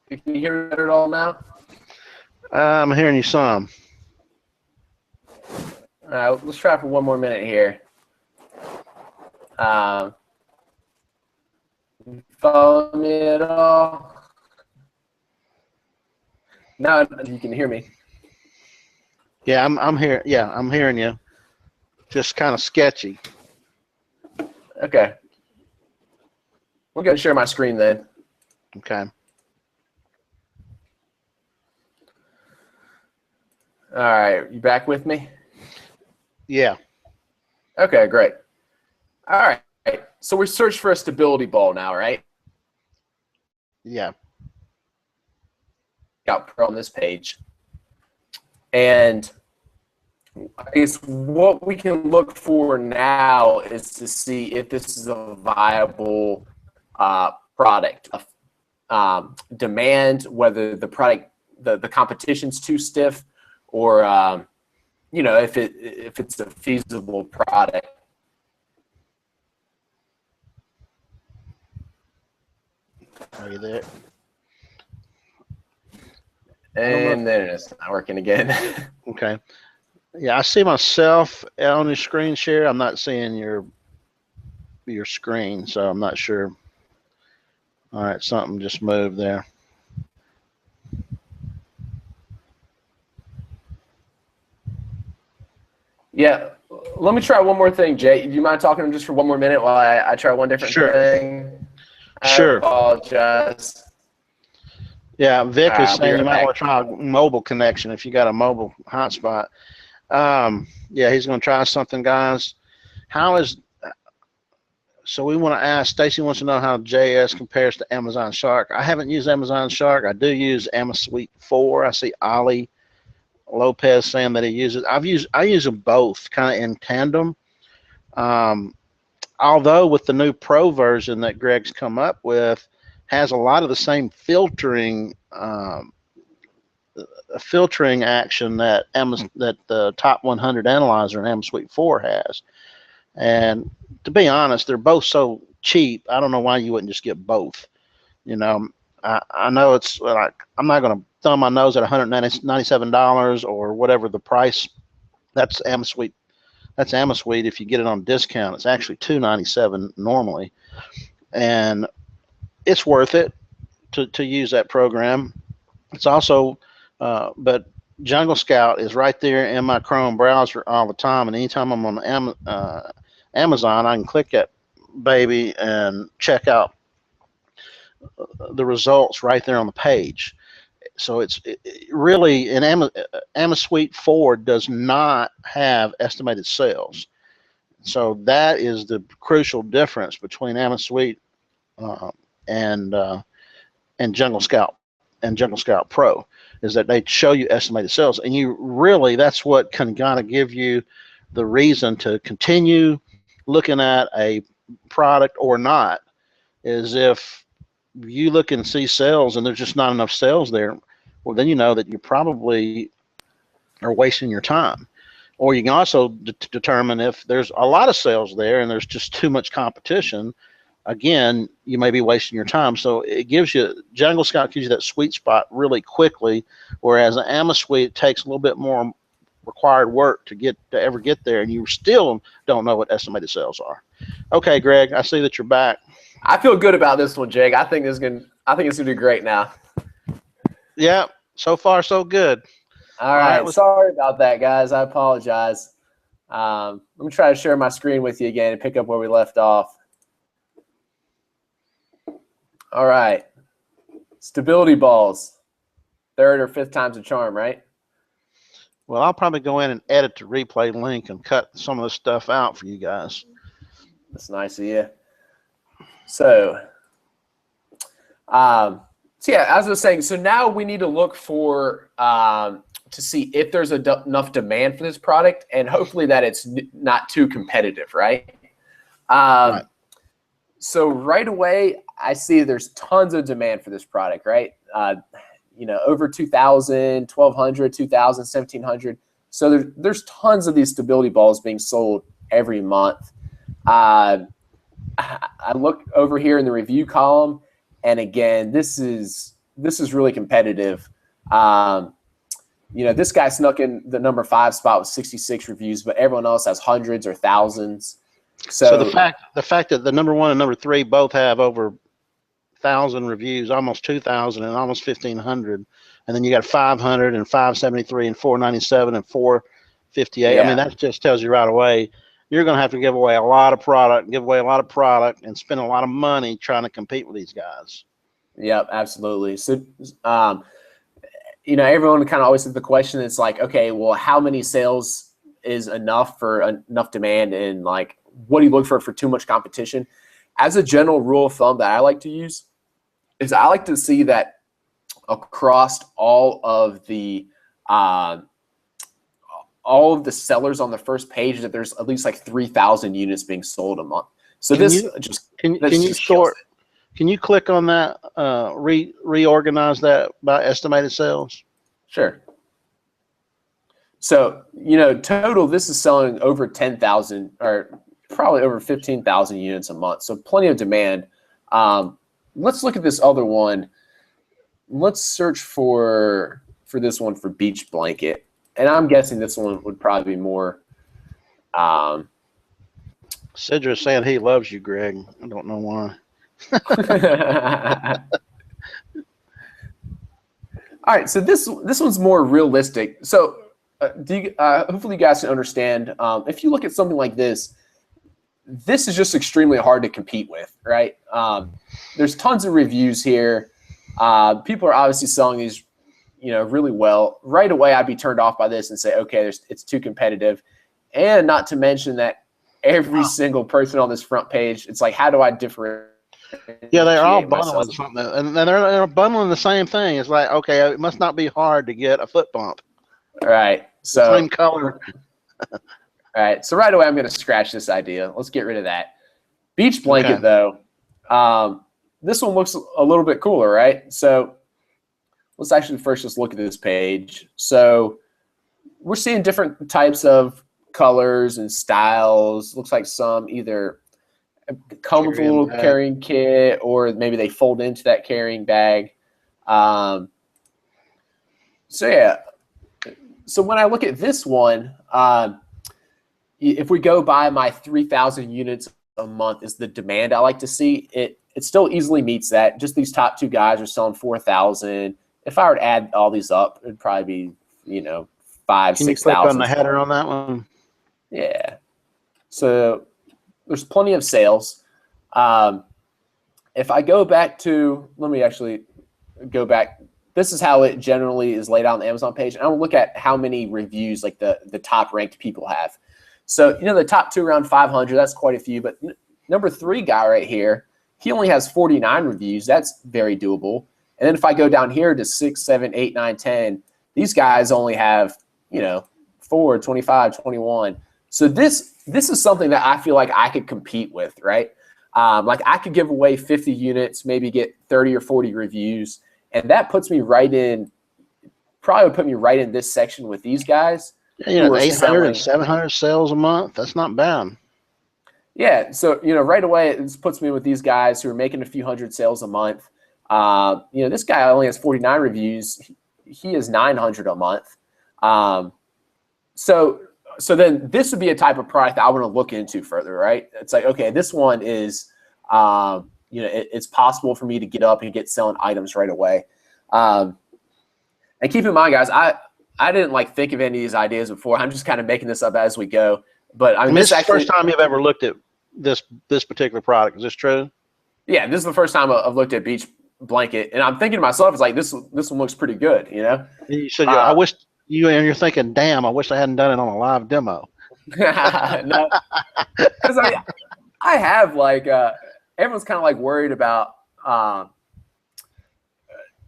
Can you hear me better at all now? I'm hearing you some. All right, let's try for one more minute here. Follow me at all? Now you can hear me. Yeah, I'm here. Yeah, I'm hearing you. Just kind of sketchy. Okay. We're going to share my screen then. Okay. All right, you back with me? Yeah. Okay, great. All right, so we searched for a stability ball now, right? Yeah. Got on this page. And I guess what we can look for now is to see if this is a viable product. Demand, whether the product, the competition's too stiff, or if it's a feasible product. Are you there? And then it's not working again. Okay. Yeah, I see myself on your screen share. I'm not seeing your screen, so I'm not sure. All right, something just moved there. Yeah, let me try one more thing, Jay. Do you mind talking to him just for one more minute while I try one different thing? Sure. I apologize. Yeah, Vic is saying you might back. want to try a mobile connection if you got a mobile hotspot. Yeah, he's going to try something, guys. So we want to ask, Stacy wants to know how JS compares to Amazon Shark. I haven't used Amazon Shark. I do use AmaSuite 4. I see Ali Lopez saying that he uses. I use them both kind of in tandem. Although with the new Pro version that Greg's come up with, has a lot of the same filtering action that the top 100 analyzer in AmaSuite 4 has. And to be honest, they're both so cheap. I don't know why you wouldn't just get both. I know it's like I'm not going to thumb my nose at $197 or whatever the price. That's AmaSuite. That's AmaSuite. If you get it on discount, it's actually $297 normally, and it's worth it to use that program. It's also, but Jungle Scout is right there in my Chrome browser all the time, and anytime I'm on Amazon, I can click that baby and check out the results right there on the page. So really, an AmaSuite 4 does not have estimated sales. So that is the crucial difference between AmaSuite uh, and Jungle Scout and Jungle Scout Pro, is that they show you estimated sales, and you really, that's what can kind of give you the reason to continue looking at a product or not. Is if you look and see sales and there's just not enough sales there, well, then you know that you probably are wasting your time. Or you can also determine if there's a lot of sales there and there's just too much competition. Again, you may be wasting your time. So it gives you, Jungle Scout gives you that sweet spot really quickly, whereas an AmaSuite takes a little bit more required work to ever get there, and you still don't know what estimated sales are. Okay, Greg, I see that you're back. I feel good about this one, Jake. I think it's gonna do great now. Yeah, so far so good. All right, sorry about that, guys. I apologize. Let me try to share my screen with you again and pick up where we left off. All right, stability balls, third or fifth time's a charm, right? Well, I'll probably go in and edit the replay link and cut some of the stuff out for you guys. That's nice of you. So yeah, as I was saying, so now we need to look for to see if there's enough demand for this product, and hopefully that it's not too competitive, right? Right. So right away, I see there's tons of demand for this product, right? Over 2,000, 1,200, 2,000, 1,700. So there's tons of these stability balls being sold every month. I look over here in the review column, and again, this is really competitive. This guy snuck in the number 5 spot with 66 reviews, but everyone else has hundreds or thousands. So the fact that the number 1 and number 3 both have over 1,000 reviews, almost 2,000 and almost 1,500, and then you got 500 and 573 and 497 and 458. Yeah. I mean, that just tells you right away you're going to have to give away a lot of product, and spend a lot of money trying to compete with these guys. Yep, absolutely. So, everyone kind of always has the question. It's like, okay, well, how many sales is enough for enough demand, and like, what do you look for too much competition? As a general rule of thumb that I like to use is I like to see that across all of the sellers on the first page, that there's at least like 3,000 units being sold a month. So can you click on that, reorganize that by estimated sales? Sure. So, total, this is selling over 10,000 or probably over 15,000 units a month. So plenty of demand. Let's look at this other one. Let's search for this one for beach blanket. And I'm guessing this one would probably be more. Cidra's saying he loves you, Greg. I don't know why. All right, so this one's more realistic. So hopefully you guys can understand. If you look at something like this is just extremely hard to compete with, right? There's tons of reviews here. People are obviously selling these, really well. Right away, I'd be turned off by this and say, okay, it's too competitive. And not to mention that every single person on this front page, it's like, how do I differentiate? Yeah, they're all bundling something, and they're bundling the same thing. It's like, okay, it must not be hard to get a foot pump. All right, so same color. All right, so right away I'm going to scratch this idea. Let's get rid of that. Beach blanket, though. This one looks a little bit cooler, right? So let's actually first just look at this page. So we're seeing different types of colors and styles. Looks like some either come with a little carrying kit, or maybe they fold into that carrying bag. So yeah. So when I look at this one, if we go by my 3,000 units a month is the demand I like to see, it still easily meets that. Just these top 2 guys are selling 4,000. If I were to add all these up, it'd probably be, 5,000, 6,000. Can you click on the header on that one? Yeah. So there's plenty of sales. if I go back to, let me actually go back. This is how it generally is laid out on the Amazon page. And I'll look at how many reviews like the top ranked people have. So, the top 2 around 500, that's quite a few. But number 3 guy right here, he only has 49 reviews. That's very doable. And then if I go down here to 6, 7, 8, 9, 10, these guys only have, 4, 25, 21. So this is something that I feel like I could compete with, right? Like I could give away 50 units, maybe get 30 or 40 reviews. And that puts me probably would put me right in this section with these guys. Yeah, 800 and 700 sales a month. That's not bad. Yeah, so right away it puts me with these guys who are making a few hundred sales a month. This guy only has 49 reviews. He is 900 a month. So then this would be a type of product that I want to look into further, right? It's like, okay, this one is, it's possible for me to get up and get selling items right away. And keep in mind, guys, I didn't think of any of these ideas before. I'm just kind of making this up as we go. But I mean, this is the first time you've ever looked at this particular product. Is this true? Yeah, this is the first time I've looked at beach blanket, and I'm thinking to myself, it's like this one looks pretty good, You said, I wish you're thinking, damn, I wish I hadn't done it on a live demo. No, because I have everyone's kind of worried about,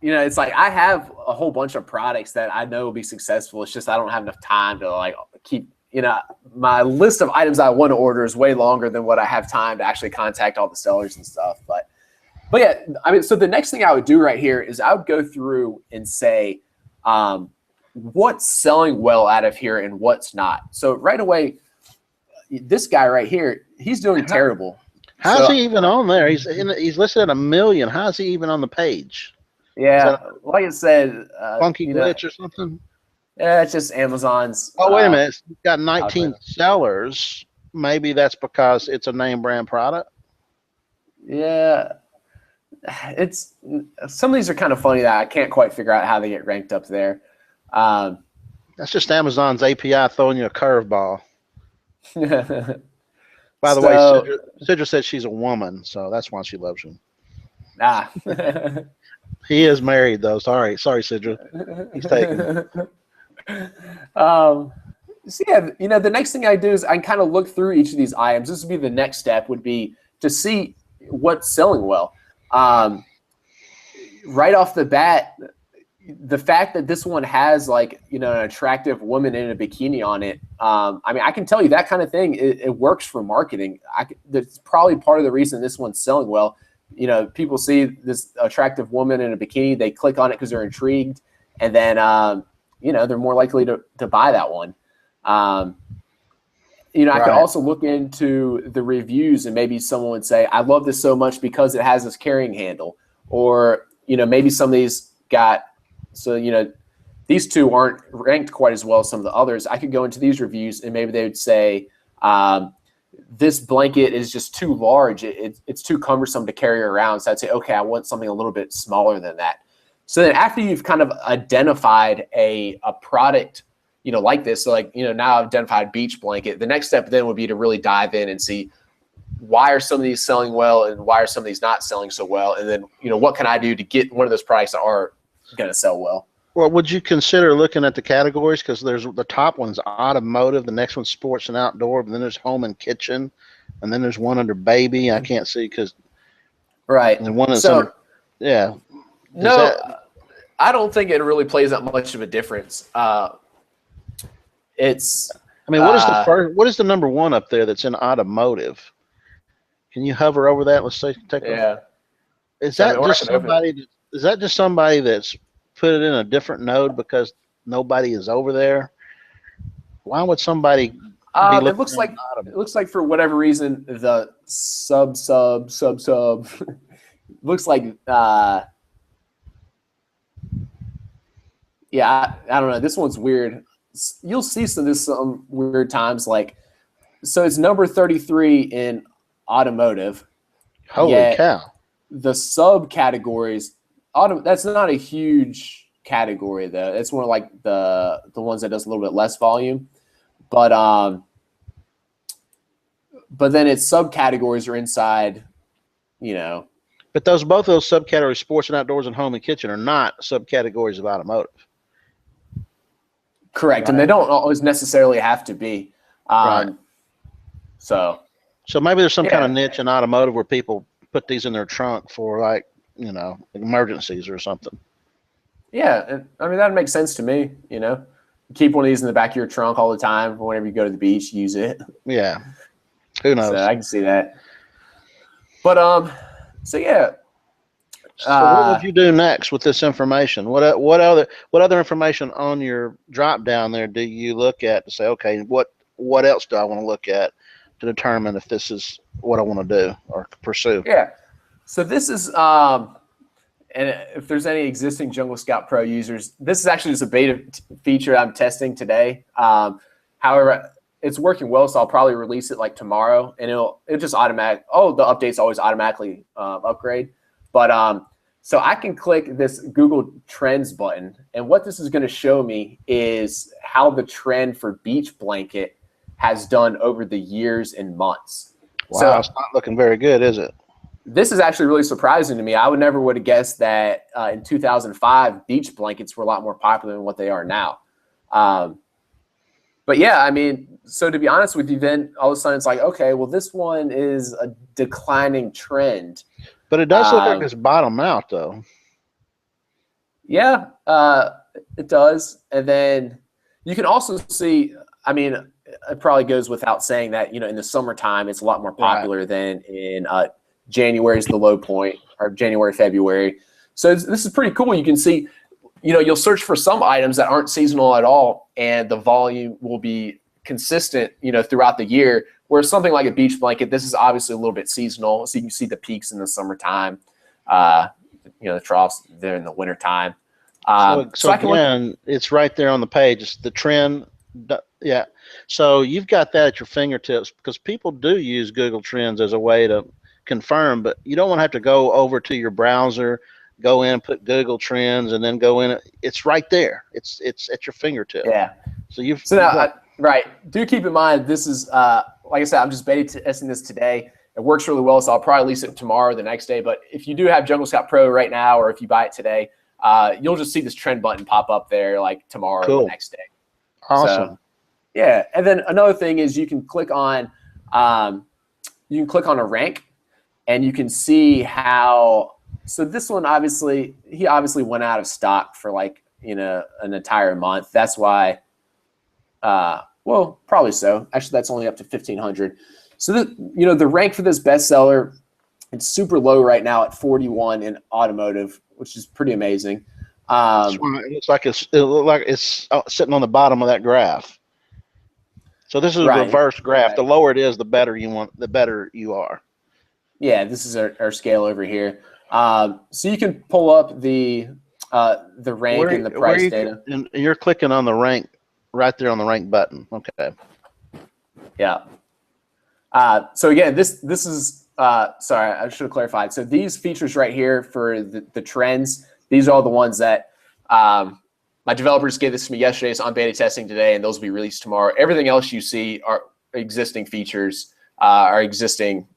it's like I have a whole bunch of products that I know will be successful. It's just I don't have enough time to keep. My list of items I want to order is way longer than what I have time to actually contact all the sellers and stuff. But yeah, I mean, so the next thing I would do right here is I would go through and say, what's selling well out of here and what's not. So right away, this guy right here, he's doing terrible. How's he even on there? He's listed at 1 million. How's he even on the page? Yeah, like I said, funky glitch or something. Yeah, it's just Amazon's. Oh, wait a minute. It's got 19 sellers. Maybe that's because it's a name brand product. Yeah. It's some of these are kind of funny that I can't quite figure out how they get ranked up there. That's just Amazon's API throwing you a curveball. By the way, Sidra said she's a woman, so that's why she loves him. He is married, though. Sorry, Sidra. He's taken. So yeah, the next thing I do is I kind of look through each of these items. This would be the next step, would be to see what's selling well. Right off the bat, the fact that this one has an attractive woman in a bikini on it, I mean, I can tell you that kind of thing, it works for marketing. That's probably part of the reason this one's selling well. People see this attractive woman in a bikini, they click on it because they're intrigued, and then they're more likely to buy that one. I could also look into the reviews, and maybe someone would say, I love this so much because it has this carrying handle. Or, maybe some of these these two aren't ranked quite as well as some of the others. I could go into these reviews and maybe they would say, this blanket is just too large. It's too cumbersome to carry around. So I'd say, okay, I want something a little bit smaller than that. So then after you've kind of identified a product, like this, so now I've identified beach blanket, the next step then would be to really dive in and see why are some of these selling well and why are some of these not selling so well? And then, what can I do to get one of those products that are going to sell well? Well, would you consider looking at the categories? Because there's the top one's automotive, the next one's sports and outdoor, but then there's home and kitchen, and then there's one under baby. I can't see because and one is under, yeah. I don't think it really plays that much of a difference. It's. I mean, what is the first? What is the number one up there that's in automotive? Can you hover over that? Let's say, take a. Is that just somebody? Is that just somebody that's put it in a different node because nobody is over there? Why would somebody? It looks like for whatever reason the sub looks like. Yeah, I don't know. This one's weird. You'll see some weird times. So it's number 33 in automotive. Holy cow! The subcategories, that's not a huge category though. It's more like the ones that does a little bit less volume, but then its subcategories are inside, But both those subcategories, sports and outdoors and home and kitchen, are not subcategories of automotive. Correct, and they don't always necessarily have to be. Right. So maybe there's some kind of niche in automotive where people put these in their trunk for, like, emergencies or something. Yeah, I mean, that makes sense to me. Keep one of these in the back of your trunk all the time. Whenever you go to the beach, use it. Yeah. Who knows? So I can see that. But so yeah. So what would you do next with this information? What other information on your drop down there do you look at to say, okay, what else do I want to look at to determine if this is what I want to do or pursue? Yeah. So this is and if there's any existing Jungle Scout Pro users, this is actually just a beta feature I'm testing today. However, it's working well, so I'll probably release it like tomorrow, and it'll just automatic. Oh, the updates always automatically upgrade. But so I can click this Google Trends button, and what this is going to show me is how the trend for beach blanket has done over the years and months. Wow, so it's not looking very good, is it? This is actually really surprising to me. I would have guessed that in 2005, beach blankets were a lot more popular than what they are now. But yeah, I mean, so to be honest with you, then all of a sudden it's like, okay, well, this one is a declining trend. But it does look like it's bottomed out, though. Yeah, it does. And then you can also see, I mean, it probably goes without saying that, in the summertime, it's a lot more popular than in January is the low point, or January, February. So this is pretty cool. You can see, you'll search for some items that aren't seasonal at all, and the volume will be consistent, throughout the year. Whereas something like a beach blanket, this is obviously a little bit seasonal. So you can see the peaks in the summertime, the troughs there in the wintertime. So again, it's right there on the page. It's the trend. Yeah. So you've got that at your fingertips, because people do use Google Trends as a way to confirm, but you don't want to have to go over to your browser, go in, put Google Trends, and then go in. It's right there. It's at your fingertips. Yeah. So right. Do keep in mind, this is like I said, I'm just beta testing this today. It works really well, so I'll probably release it tomorrow or the next day. But if you do have Jungle Scout Pro right now, or if you buy it today, you'll just see this trend button pop up there like tomorrow or the next day. Awesome. So, yeah, and then another thing is you can click on a rank, and you can see how. So this one, he obviously went out of stock for like an entire month. That's why. Well, probably so. Actually, that's only up to 1,500. So the rank for this bestseller, it's super low right now at 41 in automotive, which is pretty amazing. It looks like it's sitting on the bottom of that graph. So this is a reverse graph. Right. The lower it is, the better you are. Yeah, this is our scale over here. So you can pull up the rank and the price data. And you're clicking on the rank right there on the rank button. Okay. Yeah. So again, this is sorry, I should have clarified. So these features right here for the trends, these are all the ones that my developers gave this to me yesterday. So I'm beta testing today, and those will be released tomorrow. Everything else you see are existing features, are existing,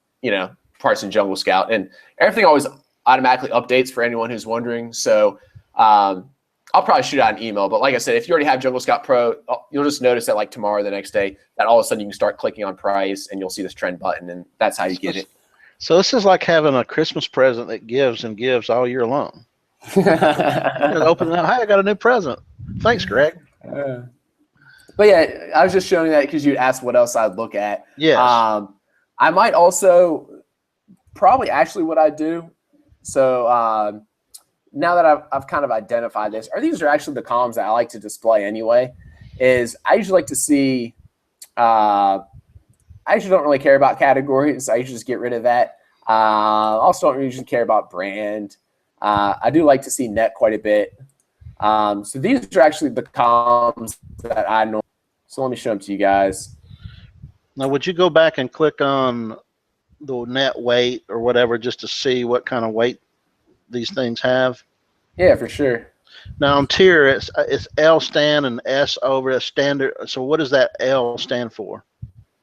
parts in Jungle Scout, and everything always automatically updates for anyone who's wondering. So I'll probably shoot out an email, but like I said, if you already have Jungle Scout Pro, you'll just notice that like tomorrow or the next day, that all of a sudden you can start clicking on price, and you'll see this trend button, and that's how you get it. So this is like having a Christmas present that gives and gives all year long. Open it up. Hey, I got a new present. Thanks, Greg. But yeah, I was just showing that because you asked what else I'd look at. Yes. I might also probably actually what I do. So now that I've kind of identified this, these are actually the columns that I like to display anyway, is I usually like to see, I actually don't really care about categories. I usually just get rid of that. Also don't usually care about brand. I do like to see net quite a bit. So these are actually the columns that I know. So let me show them to you guys. Now, would you go back and click on the net weight or whatever just to see what kind of weight these things have? Yeah, for sure. Now on tier, it's L stand and S over a standard. So what does that L stand for?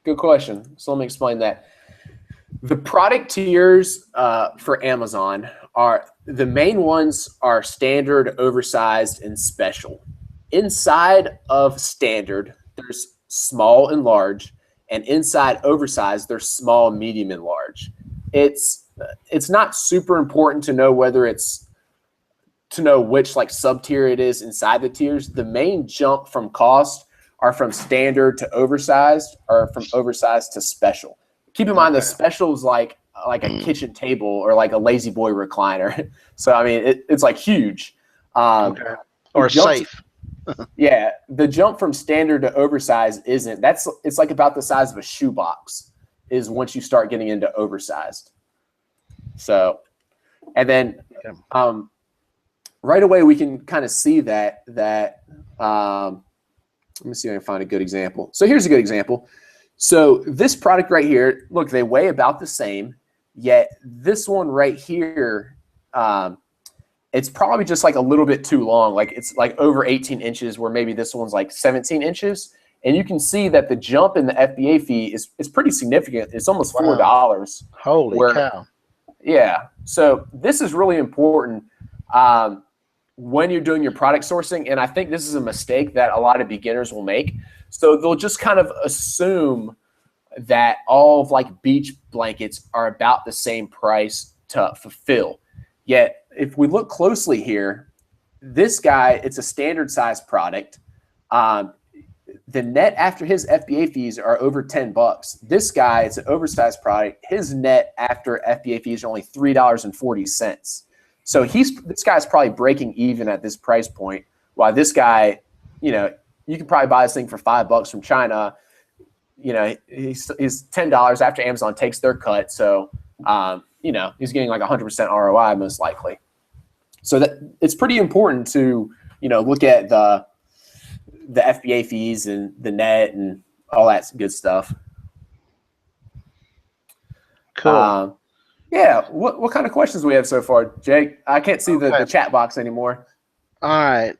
Good question. So let me explain that. The product tiers for Amazon are the main ones are standard, oversized, and special. Inside of standard, there's small and large, and inside oversized, there's small, medium, and large. It's not super important to know which like sub tier it is inside the tiers. The main jump from cost are from standard to oversized, or from oversized to special. Keep in mind the special is like a kitchen table or like a lazy boy recliner. So I mean it's like huge. Or safe. Yeah, the jump from standard to oversized isn't. It's like about the size of a shoebox is once you start getting into oversized. So, and then right away we can kind of see that let me see if I can find a good example. So here's a good example. So this product right here, look, they weigh about the same, yet this one right here, it's probably just like a little bit too long. Like it's like over 18 inches where maybe this one's like 17 inches. And you can see that the jump in the FBA fee is pretty significant. It's almost $4. Wow. Holy cow. Yeah. So this is really important when you're doing your product sourcing. And I think this is a mistake that a lot of beginners will make. So they'll just kind of assume that all of like beach blankets are about the same price to fulfill. Yet, if we look closely here, this guy, it's a standard size product. The net after his FBA fees are over $10. This guy, it's an oversized product. His net after FBA fees are only $3.40. So this guy's probably breaking even at this price point, while this guy, you can probably buy this thing for $5 from China. He's $10 after Amazon takes their cut. So, he's getting like 100% ROI most likely. So that it's pretty important to, look at the FBA fees and the net and all that good stuff. Cool. Yeah. What kind of questions do we have so far, Jake? I can't see the chat box anymore. All right.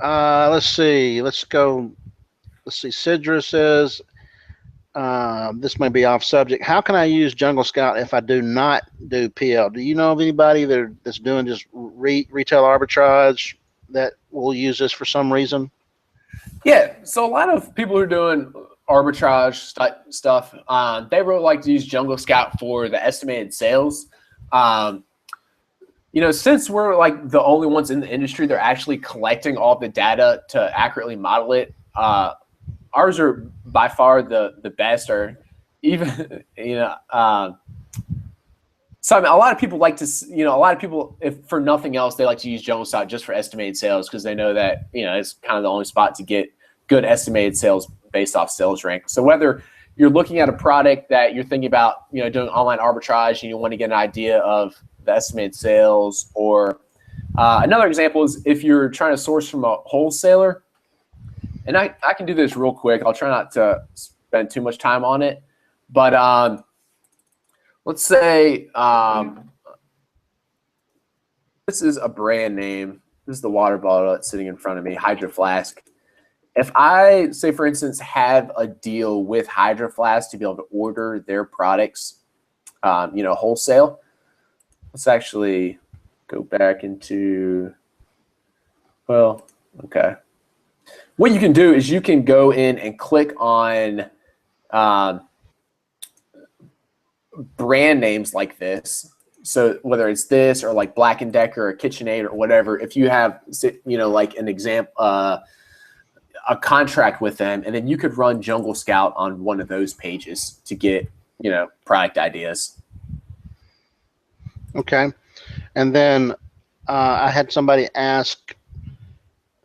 Let's see. Let's go. Let's see. Sidra says, this may be off subject. How can I use Jungle Scout if I do not do PL? Do you know of anybody that's doing just retail arbitrage that will use this for some reason? Yeah. So a lot of people who are doing arbitrage stuff, they really like to use Jungle Scout for the estimated sales. Since we're like the only ones in the industry, they're actually collecting all the data to accurately model it. Ours are by far the best, or even, so I mean, a lot of people like to, if for nothing else, they like to use Jungle Scout just for estimated sales because they know that, it's kind of the only spot to get good estimated sales based off sales rank. So whether you're looking at a product that you're thinking about, doing online arbitrage and you want to get an idea of the estimated sales, or another example is if you're trying to source from a wholesaler, and I can do this real quick. I'll try not to spend too much time on it, but let's say this is a brand name. This is the water bottle that's sitting in front of me, Hydro Flask. If I, say, for instance, have a deal with Hydro Flask to be able to order their products, wholesale, let's actually go back into, okay. What you can do is you can go in and click on brand names like this. So whether it's this or like Black & Decker or KitchenAid or whatever, if you have, like an example, a contract with them, and then you could run Jungle Scout on one of those pages to get, product ideas. Okay. And then I had somebody ask,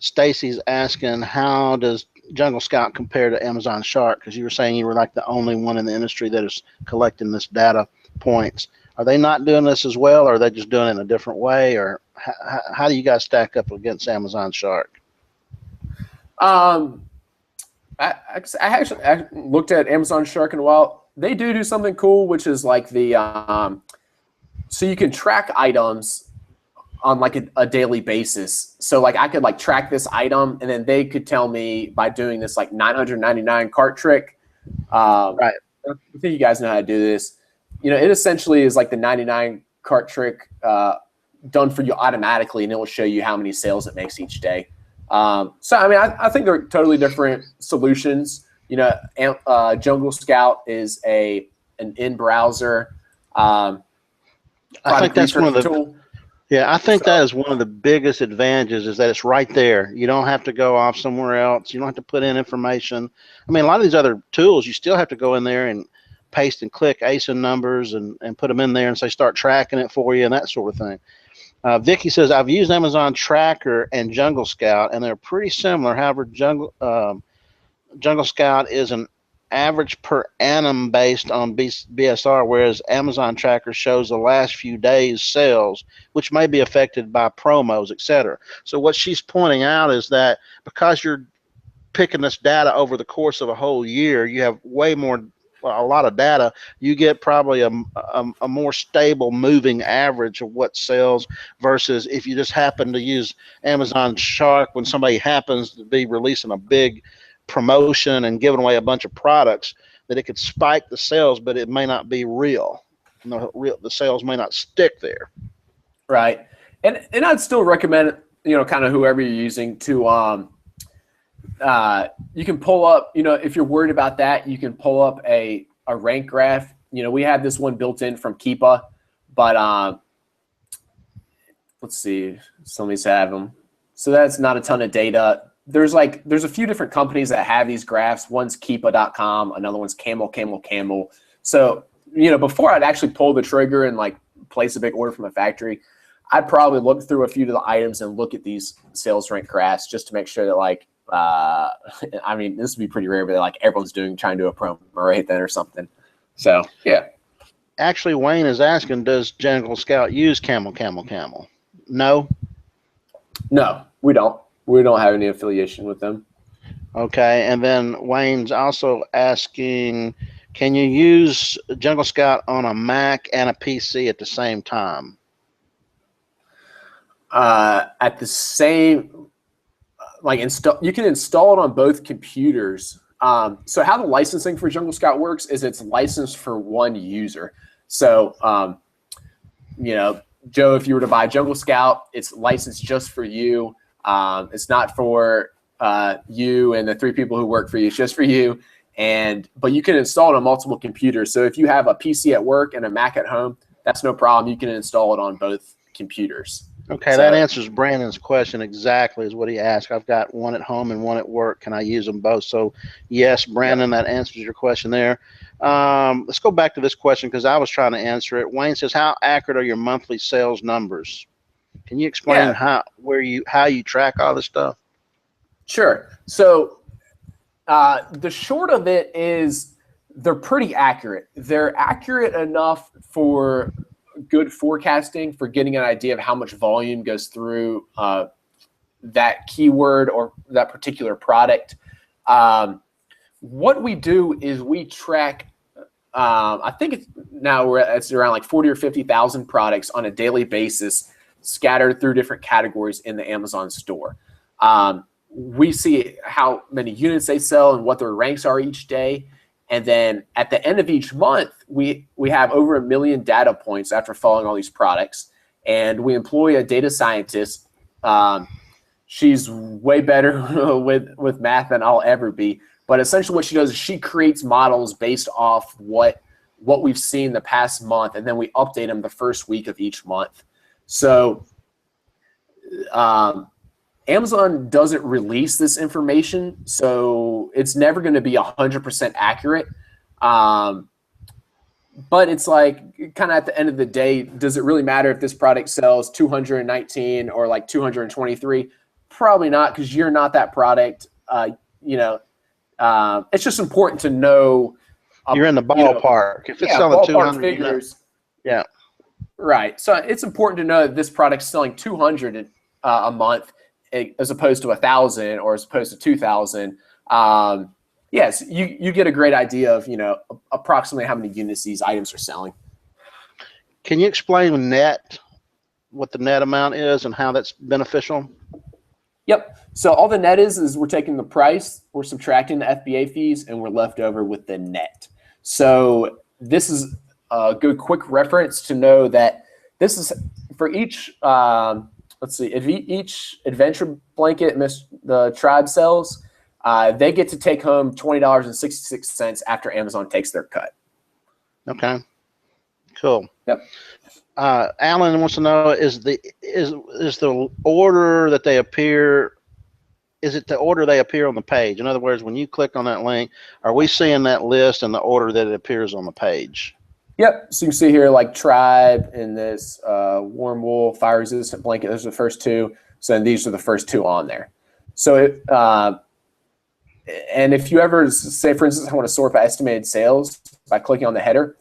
Stacy's asking, how does Jungle Scout compare to Amazon Shark? Because you were saying you were like the only one in the industry that is collecting this data points. Are they not doing this as well, or are they just doing it in a different way? Or how do you guys stack up against Amazon Shark? I actually looked at Amazon Shark in a while. They do something cool, which is like so you can track items on like a daily basis. So like I could like track this item, and then they could tell me by doing this like 999 cart trick. Right. I think you guys know how to do this. it essentially is like the 99 cart trick done for you automatically, and it will show you how many sales it makes each day. So, I mean, I think they're totally different solutions. Jungle Scout is an in-browser I think that's one of the tool. Yeah, I think that is one of the biggest advantages is that it's right there. You don't have to go off somewhere else. You don't have to put in information. I mean, a lot of these other tools, you still have to go in there and paste and click ASIN numbers and put them in there and say start tracking it for you and that sort of thing. Vicky says, I've used Amazon Tracker and Jungle Scout, and they're pretty similar. However, Jungle Scout is an average per annum based on BSR, whereas Amazon Tracker shows the last few days sales, which may be affected by promos, etc. So what she's pointing out is that because you're picking this data over the course of a whole year, you have a lot of data. You get probably a more stable moving average of what sells versus if you just happen to use Amazon Shark when somebody happens to be releasing a big promotion and giving away a bunch of products, that it could spike the sales, but it may not be real. The sales may not stick there. Right. And I'd still recommend, kind of whoever you're using to, you can pull up, if you're worried about that, you can pull up a rank graph. We have this one built in from Keepa, but let's see, somebody's have them. So that's not a ton of data. There's a few different companies that have these graphs. One's Keepa.com, another one's Camel. So, before I'd actually pull the trigger and place a big order from a factory, I'd probably look through a few of the items and look at these sales rank graphs just to make sure that I mean, this would be pretty rare, but everyone's trying to do a promo right then or something. So, yeah. Actually, Wayne is asking, does Jungle Scout use Camel? No. No, we don't. We don't have any affiliation with them. Okay, and then Wayne's also asking, can you use Jungle Scout on a Mac and a PC at the same time? At the same, you can install it on both computers. So how the licensing for Jungle Scout works is it's licensed for one user. So, Joe, if you were to buy Jungle Scout, it's licensed just for you. It's not for you and the 3 people who work for you. It's just for you. But you can install it on multiple computers. So if you have a PC at work and a Mac at home, that's no problem. You can install it on both computers. Okay, so that answers Brandon's question exactly is what he asked. I've got one at home and one at work. Can I use them both? So yes, Brandon, That answers your question there. Let's go back to this question because I was trying to answer it. Wayne says, how accurate are your monthly sales numbers? Can you explain how you track all this stuff? Sure. So the short of it is they're pretty accurate. They're accurate enough for good forecasting, for getting an idea of how much volume goes through that keyword or that particular product. What we do is we track, I think it's around 40 or 50,000 products on a daily basis scattered through different categories in the Amazon store. We see how many units they sell and what their ranks are each day. And then at the end of each month, we have over 1 million data points after following all these products. And we employ a data scientist. She's way better with math than I'll ever be. But essentially what she does is she creates models based off what we've seen the past month, and then we update them the first week of each month. So Amazon doesn't release this information, so it's never going to be 100% accurate. But it's kind of at the end of the day, does it really matter if this product sells 219 or 223? Probably not, because you're not that product. It's just important to know. You're in the ballpark. If it's selling 200 figures. Yeah. Right. So it's important to know that this product's selling 200 a month as opposed to 1,000 or as opposed to 2,000. Yes, you get a great idea of, approximately how many units these items are selling. Can you explain what the net amount is and how that's beneficial? Yep. So all the net is we're taking the price, we're subtracting the FBA fees, and we're left over with the net. So this is a good quick reference to know that this is for each. Let's see, if each adventure blanket the tribe sells, they get to take home $20.66 after Amazon takes their cut. Okay. Cool. Yep. Alan wants to know: is the order that they appear? Is it the order they appear on the page? In other words, when you click on that link, are we seeing that list in the order that it appears on the page? Yep. So you can see here like tribe and this warm wool, fire resistant blanket. Those are the first two. So these are the first two on there. So and if you ever say, for instance, I want to sort by estimated sales by clicking on the header,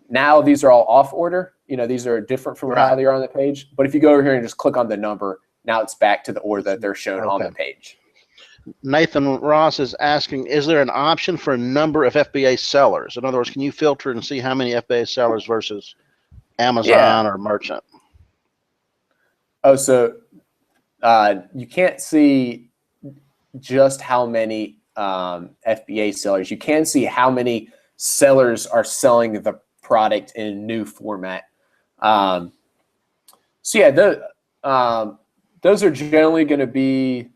now these are all off order. These are different from how they are on the page. But if you go over here and just click on the number, now it's back to the order that they're shown on the page. Nathan Ross is asking, is there an option for a number of FBA sellers? In other words, can you filter and see how many FBA sellers versus Amazon or Merchant? Oh, so you can't see just how many FBA sellers. You can see how many sellers are selling the product in a new format. So yeah, those are generally going to be,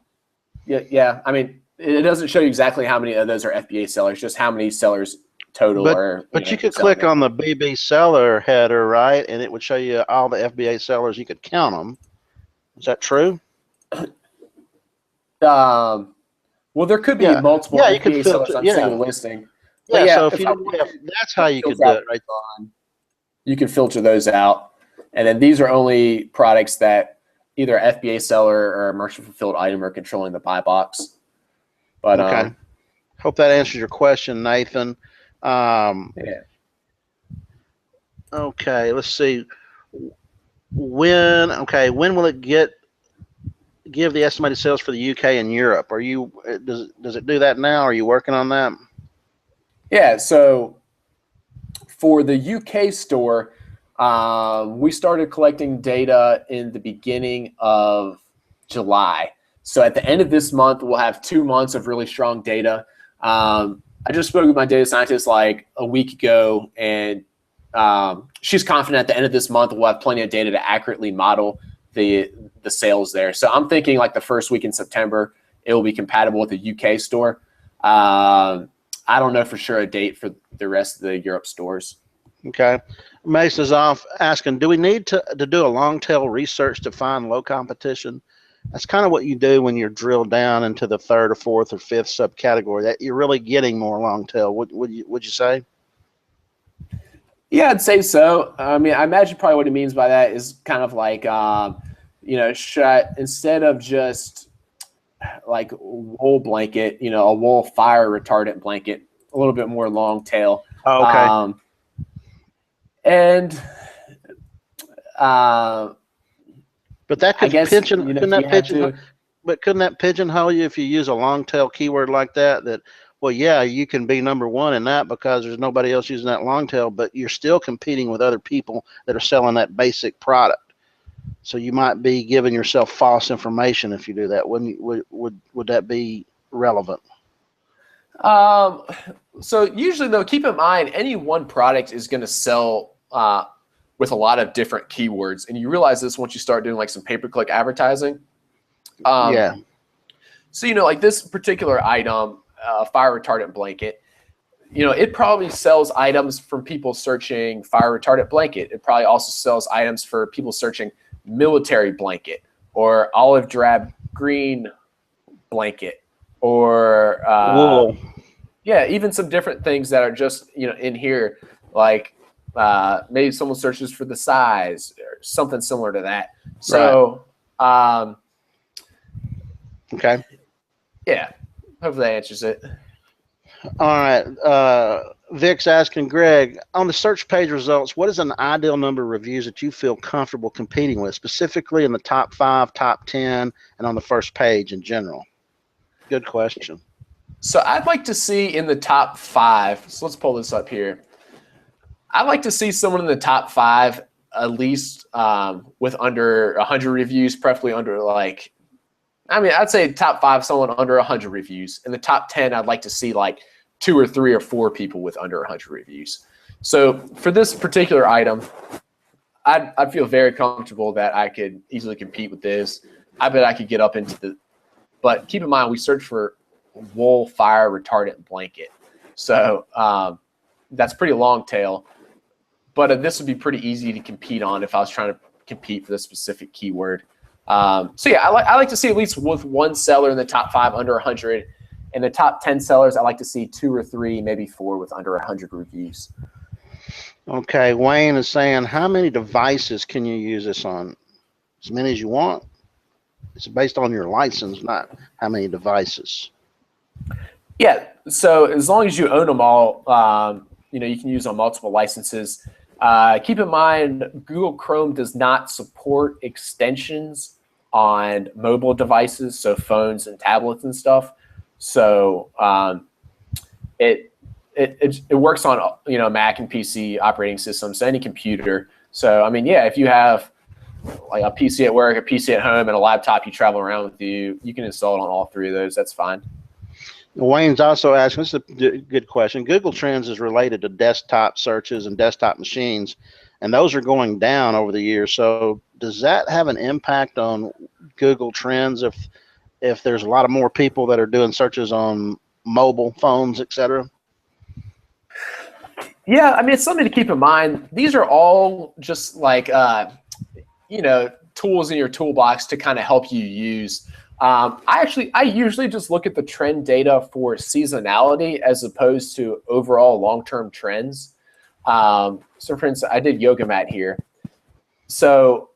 yeah. I mean, it doesn't show you exactly how many of those are FBA sellers, just how many sellers total are. But you could click on the BB seller header, right? And it would show you all the FBA sellers. You could count them. Is that true? Well, there could be multiple FBA sellers on a single listing. Yeah, so if that's how you could do it, right? You can filter those out. And then these are only products that either FBA seller or a merchant fulfilled item are controlling the buy box. But okay. Hope that answers your question, Nathan. Yeah. Okay, let's see. When will it give the estimated sales for the UK and Europe? Does it do that now? Are you working on that? Yeah, so for the UK store, we started collecting data in the beginning of July. So at the end of this month, we'll have 2 months of really strong data. I just spoke with my data scientist like a week ago, and she's confident at the end of this month we'll have plenty of data to accurately model the sales there. So I'm thinking like the first week in September, it will be compatible with the UK store. I don't know for sure a date for the rest of the Europe stores. Okay. Mason is off asking, do we need to do a long tail research to find low competition? That's kind of what you do when you're drilled down into the third or fourth or fifth subcategory. That you're really getting more long tail. Would you say? Yeah, I'd say so. I mean, I imagine probably what he means by that is kind of like, instead of just like wool blanket, a wool fire retardant blanket, a little bit more long tail. Oh, okay. But that could couldn't that pigeonhole you if you use a long tail keyword like that? That, well, yeah, you can be number one in that because there's nobody else using that long tail, but you're still competing with other people that are selling that basic product. So you might be giving yourself false information if you do that. Would that be relevant? So usually though, keep in mind any one product is going to sell with a lot of different keywords, and you realize this once you start doing like some pay-per-click advertising. Yeah. So like this particular item, fire retardant blanket, it probably sells items from people searching fire retardant blanket. It probably also sells items for people searching military blanket or olive drab green blanket or wool. Yeah, even some different things that are just in here, like maybe someone searches for the size or something similar to that. So okay. Yeah, hopefully that answers it. All right. Vic's asking Greg, on the search page results, what is an ideal number of reviews that you feel comfortable competing with, specifically in the top 5, top 10, and on the first page in general? Good question. So I'd like to see in the top 5. So let's pull this up here. I'd like to see someone in the top 5 at least with under 100 reviews, preferably under I'd say top 5, someone under 100 reviews. In the top 10, I'd like to see like 2 or 3 or 4 people with under 100 reviews. So for this particular item, I'd feel very comfortable that I could easily compete with this. I bet I could get up into the, but keep in mind, we search for wool fire retardant blanket. So that's pretty long tail, but this would be pretty easy to compete on if I was trying to compete for this specific keyword. So yeah, I like to see at least with one seller in the top 5 under 100. In the top 10 sellers, I like to see 2 or 3, maybe 4 with under 100 reviews. Okay, Wayne is saying, how many devices can you use this on? As many as you want. It's based on your license, not how many devices. Yeah, so as long as you own them all, you can use on multiple licenses. Keep in mind, Google Chrome does not support extensions on mobile devices, so phones and tablets and stuff. So it works on Mac and PC operating systems, so any computer. So I mean, yeah, if you have like a PC at work, a PC at home, and a laptop you travel around with you, you can install it on all 3 of those. That's fine. Wayne's also asking, this is a good question. Google Trends is related to desktop searches and desktop machines, and those are going down over the years. So does that have an impact on Google Trends if there's a lot of more people that are doing searches on mobile phones, et cetera? Yeah, I mean, it's something to keep in mind. These are all just like, tools in your toolbox to kind of help you use. I usually just look at the trend data for seasonality as opposed to overall long-term trends. So for instance, I did yoga mat here. So,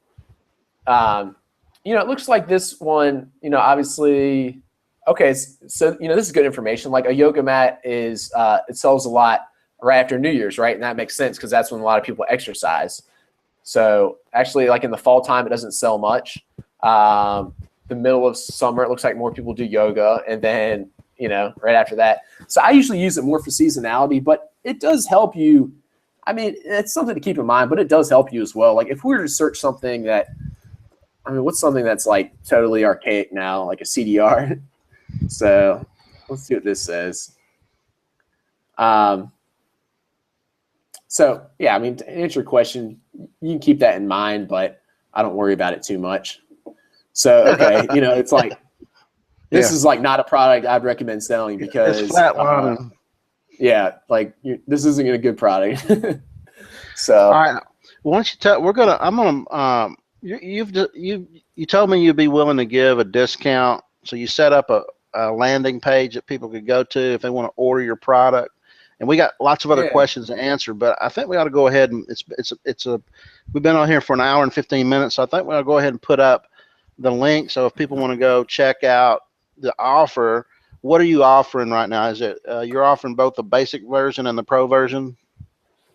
it looks like this one, obviously, okay. So, this is good information. Like a yoga mat is, it sells a lot right after New Year's, right? And that makes sense because that's when a lot of people exercise. So actually, like in the fall time, it doesn't sell much. The middle of summer, it looks like more people do yoga, and then right after that. So I usually use it more for seasonality, but it does help you. I mean, it's something to keep in mind, but it does help you as well. Like if we were to search something that, what's something that's like totally archaic now, like a CDR? So let's see what this says. So yeah, I mean, to answer your question, you can keep that in mind, but I don't worry about it too much. So, okay, it's like, this is like not a product I'd recommend selling because it's flatlining. Yeah, like this isn't a good product. So, all right, why don't you tell? I'm gonna. You told me you'd be willing to give a discount, so you set up a landing page that people could go to if they want to order your product. And we got lots of other questions to answer, but I think we ought to go ahead and we've been on here for an hour and 15 minutes, so I think we ought to go ahead and put up the link. So if people want to go check out the offer, what are you offering right now? Is it you're offering both the basic version and the pro version?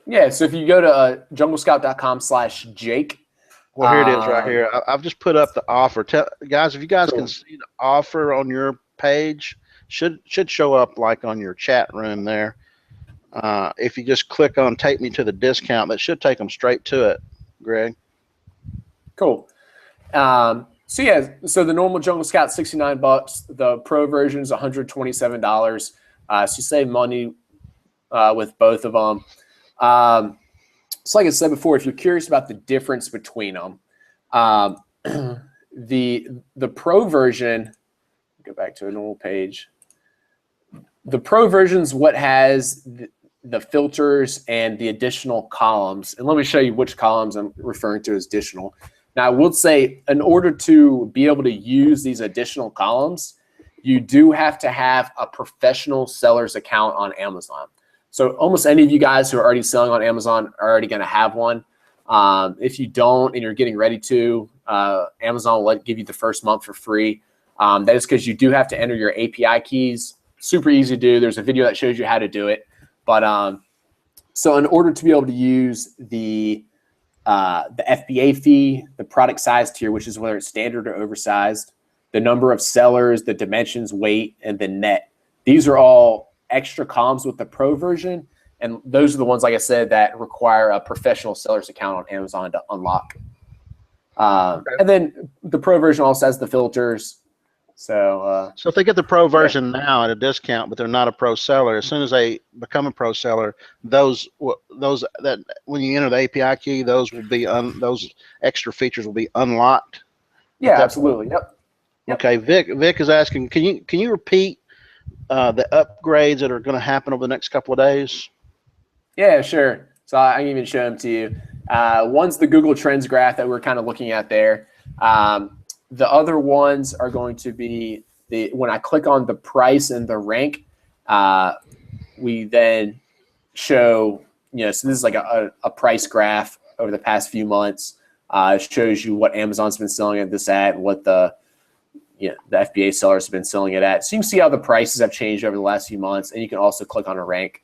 Yeah. So if you go to junglescout.com/Jake. Well, here it is right here. I've just put up the offer. Guys, if you guys can see the offer on your page, should show up like on your chat room there. If you just click on take me to the discount, that should take them straight to it, Greg. Cool. So yeah, so the normal Jungle Scout $69, the pro version is $127. So you save money with both of them. So like I said before, if you're curious about the difference between them, the pro version, go back to a normal page. The pro version is what has the filters and the additional columns. And let me show you which columns I'm referring to as additional. Now, I would say in order to be able to use these additional columns, you do have to have a professional seller's account on Amazon. So almost any of you guys who are already selling on Amazon are already going to have one. If you don't and you're getting ready to, Amazon will give you the first month for free. That is because you do have to enter your API keys. Super easy to do. There's a video that shows you how to do it. But so in order to be able to use the FBA fee, the product size tier, which is whether it's standard or oversized, the number of sellers, the dimensions, weight, and the net. These are all extra columns with the pro version. And those are the ones, like I said, that require a professional seller's account on Amazon to unlock. And then the pro version also has the filters. So So if they get the pro version now at a discount, but they're not a pro seller, as soon as they become a pro seller, those that when you enter the API key, those will be those extra features will be unlocked. yeah, absolutely. Yep. Okay, Vic is asking, can you repeat the upgrades that are going to happen over the next couple of days? Yeah, sure. So I can even show them to you. One's the Google Trends graph that we're kind of looking at there. The other ones are going to be when I click on the price and the rank, we then show, so this is like a price graph over the past few months. It shows you what Amazon's been selling at this at, and what the FBA sellers have been selling it at. So you can see how the prices have changed over the last few months, and you can also click on a rank.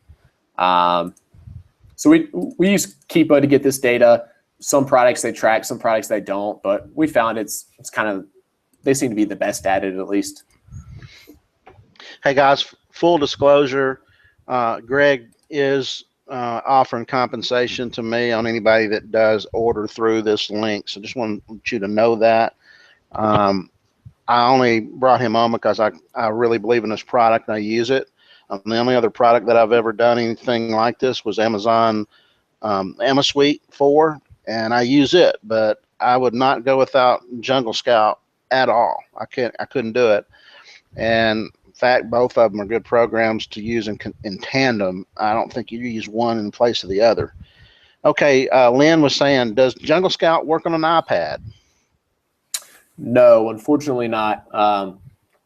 So we use Keepa to get this data. Some products they track, some products they don't, but we found it's kind of, they seem to be the best at it, at least. Hey guys, full disclosure, Greg is offering compensation to me on anybody that does order through this link. So just want you to know that. I only brought him on because I really believe in this product and I use it. The only other product that I've ever done anything like this was Amazon AmaSuite 4, and I use it, but I would not go without Jungle Scout at all. I couldn't do it. And in fact, both of them are good programs to use in tandem. I don't think you use one in place of the other. Okay, Lynn was saying, does Jungle Scout work on an iPad? No, unfortunately not.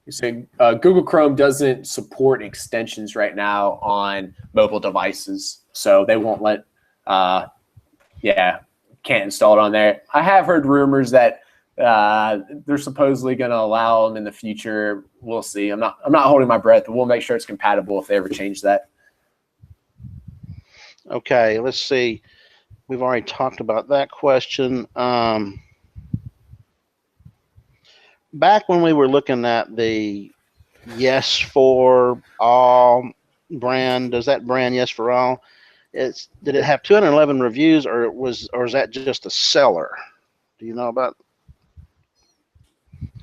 You say Google Chrome doesn't support extensions right now on mobile devices, so they won't let, can't install it on there. I have heard rumors that they're supposedly going to allow them in the future. We'll see. I'm not holding my breath, but we'll make sure it's compatible if they ever change that. Okay, let's see. We've already talked about that question. Back when we were looking at the Yes for All brand, does that brand Yes for All? Did it have 211 reviews, or is that just a seller? Do you know about?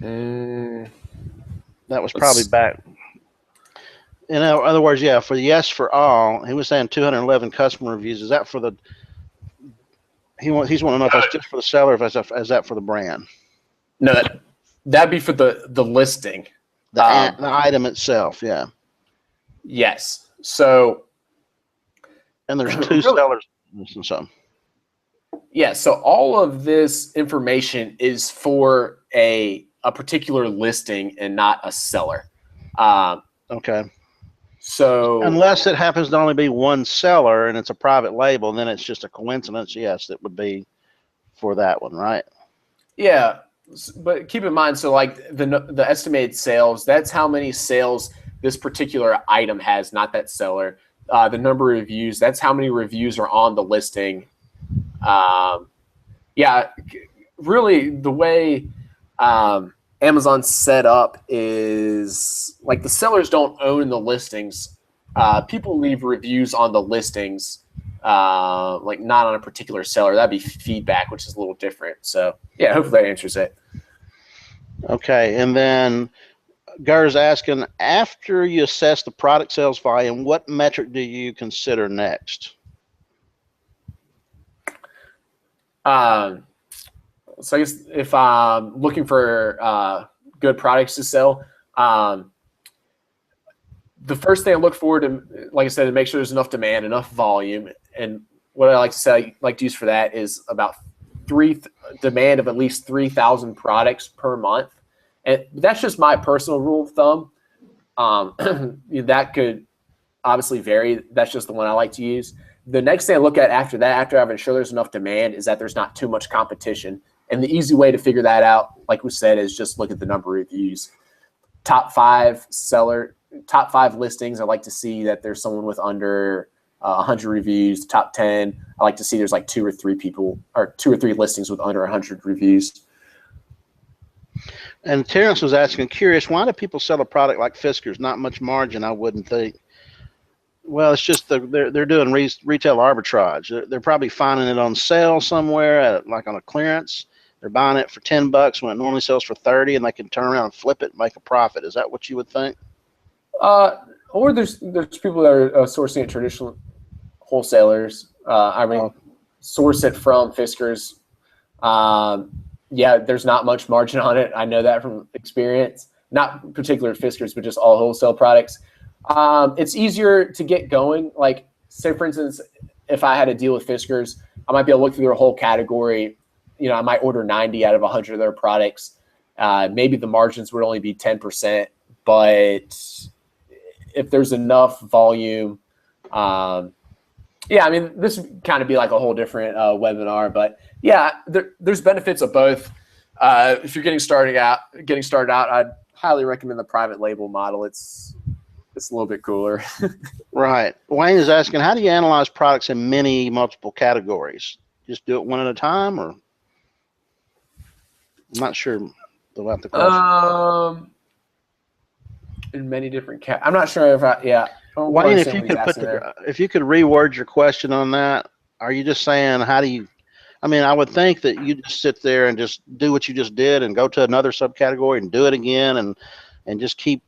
That was probably back. In other words, yeah, for the Yes for All, he was saying 211 customer reviews. Is that for the? He's wanting to know if that's just for the seller, or if that's that for the brand. No, that'd be for the listing. The item itself, yeah. Yes. So. And there's two sellers and some. Yeah. So all of this information is for a particular listing and not a seller. Okay. So unless it happens to only be one seller and it's a private label, then it's just a coincidence. Yes, it would be for that one, right? Yeah. But keep in mind, so like the estimated sales, that's how many sales this particular item has, not that seller. The number of reviews, that's how many reviews are on the listing. Really the way Amazon's set up is like the sellers don't own the listings. People leave reviews on the listings, like not on a particular seller. That'd be feedback, which is a little different. So yeah, hopefully that answers it. Okay, and then Gur's asking, after you assess the product sales volume, what metric do you consider next? So I guess if I'm looking for good products to sell, the first thing I look for to, like I said, to make sure there's enough demand, enough volume. And what I like to say, like to use for that is about demand of at least 3,000 products per month. And that's just my personal rule of thumb. That could obviously vary. That's just the one I like to use. The next thing I look at after that, after I've ensured there's enough demand, is that there's not too much competition. And the easy way to figure that out, like we said, is just look at the number of reviews. Top five listings, I like to see that there's someone with under 100 reviews. Top 10, I like to see there's like two or three listings with under 100 reviews. And Terrence was asking, curious, why do people sell a product like Fiskars? Not much margin, I wouldn't think. Well, it's just they're doing retail arbitrage. They're probably finding it on sale somewhere, like on a clearance. They're buying it for $10 when it normally sells for 30, and they can turn around and flip it and make a profit. Is that what you would think? Or there's people that are sourcing it traditional wholesalers. Source it from Fiskars. Yeah, there's not much margin on it. I know that from experience. Not particular Fiskars, but just all wholesale products. It's easier to get going. Like, say, for instance, if I had a deal with Fiskars, I might be able to look through their whole category. I might order 90 out of 100 of their products. Maybe the margins would only be 10%, but if there's enough volume, this would kind of be like a whole different webinar. But yeah, there's benefits of both. If you're getting started out, I'd highly recommend the private label model. It's a little bit cooler. Right. Wayne is asking, how do you analyze products in multiple categories? Just do it one at a time, or? I'm not sure about the question. In many different I'm not sure if Wayne, if you could reword your question on that, are you just saying how do you? I mean, I would think that you just sit there and just do what you just did and go to another subcategory and do it again and just keep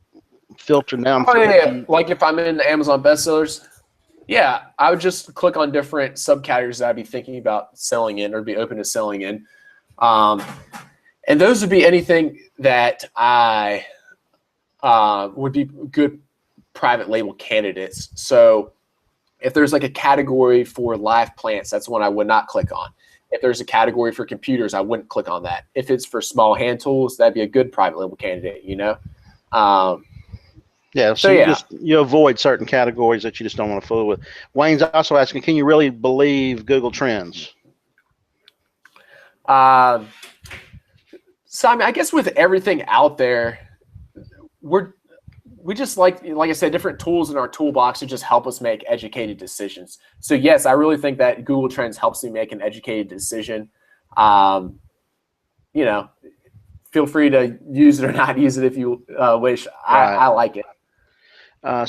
filtering down. Like if I'm in the Amazon bestsellers, yeah, I would just click on different subcategories that I'd be thinking about selling in or be open to selling in. And those would be anything that I would be good private label candidates. So if there's like a category for live plants, that's one I would not click on. If there's a category for computers, I wouldn't click on that. If it's for small hand tools, that'd be a good private label candidate, You avoid certain categories that you just don't want to fool with. Wayne's also asking, can you really believe Google Trends? So I guess with everything out there, we just like I said, different tools in our toolbox to just help us make educated decisions. So yes, I really think that Google Trends helps me make an educated decision. Feel free to use it or not use it if you wish. Right. I like it.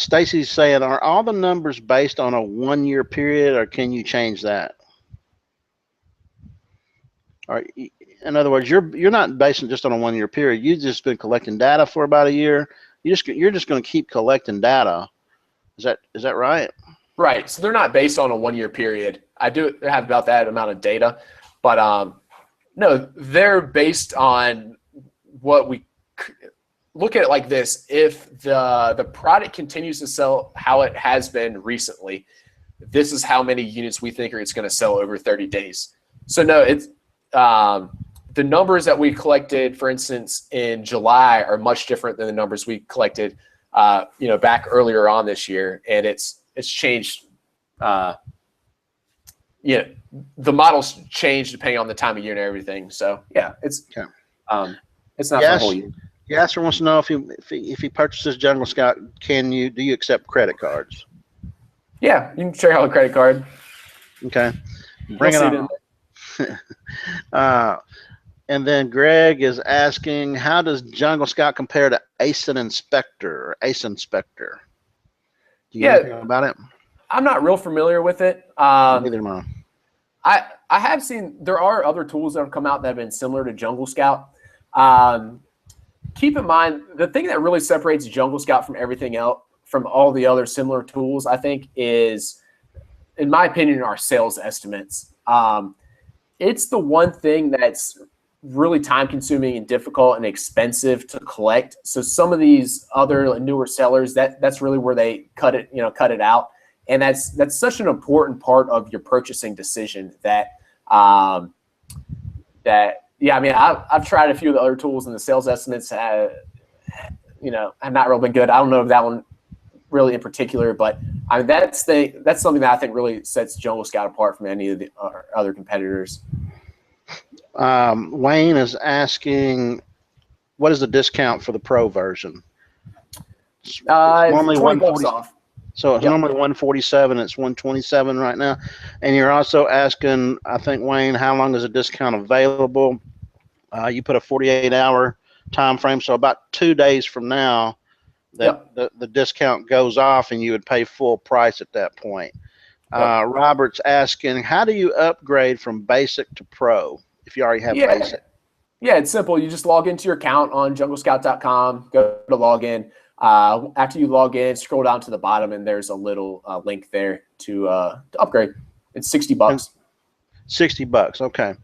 Stacy's saying, are all the numbers based on a 1-year period, or can you change that? In other words, you're not basing just on a 1-year period. You've just been collecting data for about a year. You're just going to keep collecting data. Is that right? Right. So they're not based on a 1-year period. I do have about that amount of data, but no, they're based on what we look at it like this. If the product continues to sell how it has been recently, this is how many units we think it's going to sell over 30 days. So no, it's the numbers that we collected, for instance, in July are much different than the numbers we collected, back earlier on this year, and it's changed. The models change depending on the time of year and everything. So yeah, it's not for the whole year. Yasser wants to know if he purchases Jungle Scout, do you accept credit cards? Yeah, you can share out a credit card. Okay, bring it on. And then Greg is asking, how does Jungle Scout compare to ACE Inspector? Do you know anything about it? I'm not real familiar with it. Neither am I have seen there are other tools that have come out that have been similar to Jungle Scout. Keep in mind, the thing that really separates Jungle Scout from everything else, from all the other similar tools, I think is, in my opinion, our sales estimates. It's the one thing that's really time consuming and difficult and expensive to collect. So some of these other newer sellers, that's really where they cut it out. And that's such an important part of your purchasing decision that I've tried a few of the other tools, and the sales estimates have not really been good. I don't know if that one really in particular, but that's something that I think really sets Jungle Scout apart from any of the other competitors. Wayne is asking, what is the discount for the Pro version? It's normally $20 off. So it's normally $147. It's $127 right now. And you're also asking, I think, Wayne, how long is the discount available? You put a 48-hour time frame, so about 2 days from now, the discount goes off, and you would pay full price at that point. Robert's asking, how do you upgrade from basic to pro if you already have basic? Yeah, it's simple. You just log into your account on junglescout.com, go to login. After you log in, scroll down to the bottom, and there's a little link there to upgrade. It's And $60. $60. Okay.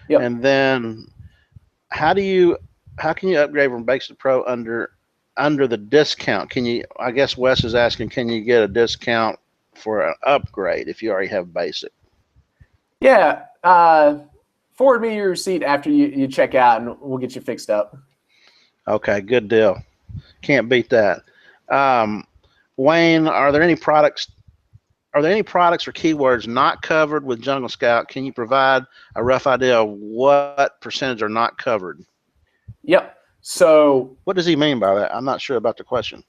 Yep. And then how can you upgrade from basic to pro under the discount? Can you, I guess Wes is asking, can you get a discount for an upgrade if you already have basic? Yeah. Forward me your receipt after you check out, and we'll get you fixed up. Okay, good deal. Can't beat that. Wayne, are there any products or keywords not covered with Jungle Scout? Can you provide a rough idea of what percentage are not covered? Yep. So what does he mean by that? I'm not sure about the question.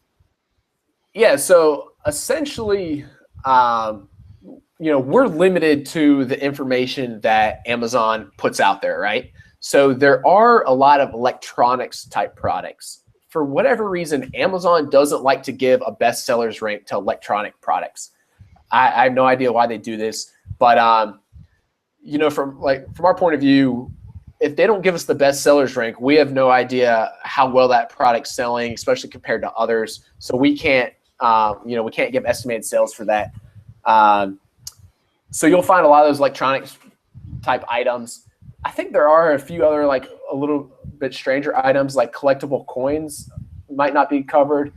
Yeah. So essentially, we're limited to the information that Amazon puts out there, right? So there are a lot of electronics type products. For whatever reason, Amazon doesn't like to give a bestsellers rank to electronic products. I have no idea why they do this, but from our point of view, if they don't give us the bestsellers rank, we have no idea how well that product's selling, especially compared to others. So we can't give estimated sales for that. So you'll find a lot of those electronics type items. I think there are a few other like a little bit stranger items like collectible coins might not be covered,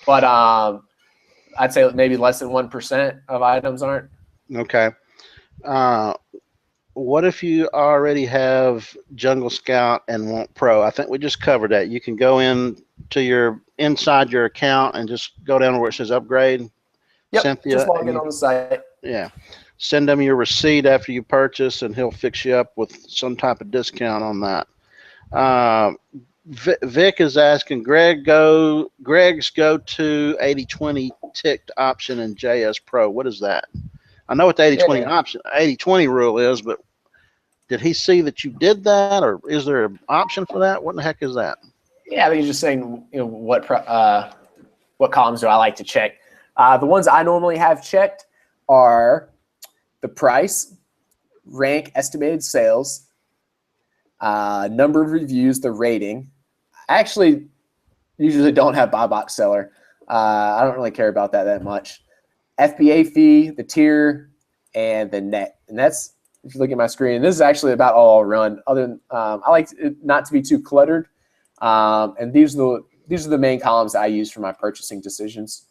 but I'd say maybe less than 1% of items aren't. Okay. What if you already have Jungle Scout and want Pro? I think we just covered that. You can go inside your account and just go down to where it says upgrade. Yep, Cynthia, just log in on the site. Yeah. Send him your receipt after you purchase, and he'll fix you up with some type of discount on that. Vic is asking, Greg's go to 80/20 ticked option in JS Pro. What is that? I know what the 80/20 option, 80/20 rule is, but did he see that you did that, or is there an option for that? What in the heck is that? Yeah, I think he's just saying, what columns do I like to check? The ones I normally have checked are the price, rank, estimated sales, number of reviews, the rating. I actually usually don't have buy box seller. I don't really care about that much. FBA fee, the tier, and the net. And that's, if you look at my screen, this is actually about all I'll run. Other than I like it not to be too cluttered. And these are the main columns that I use for my purchasing decisions.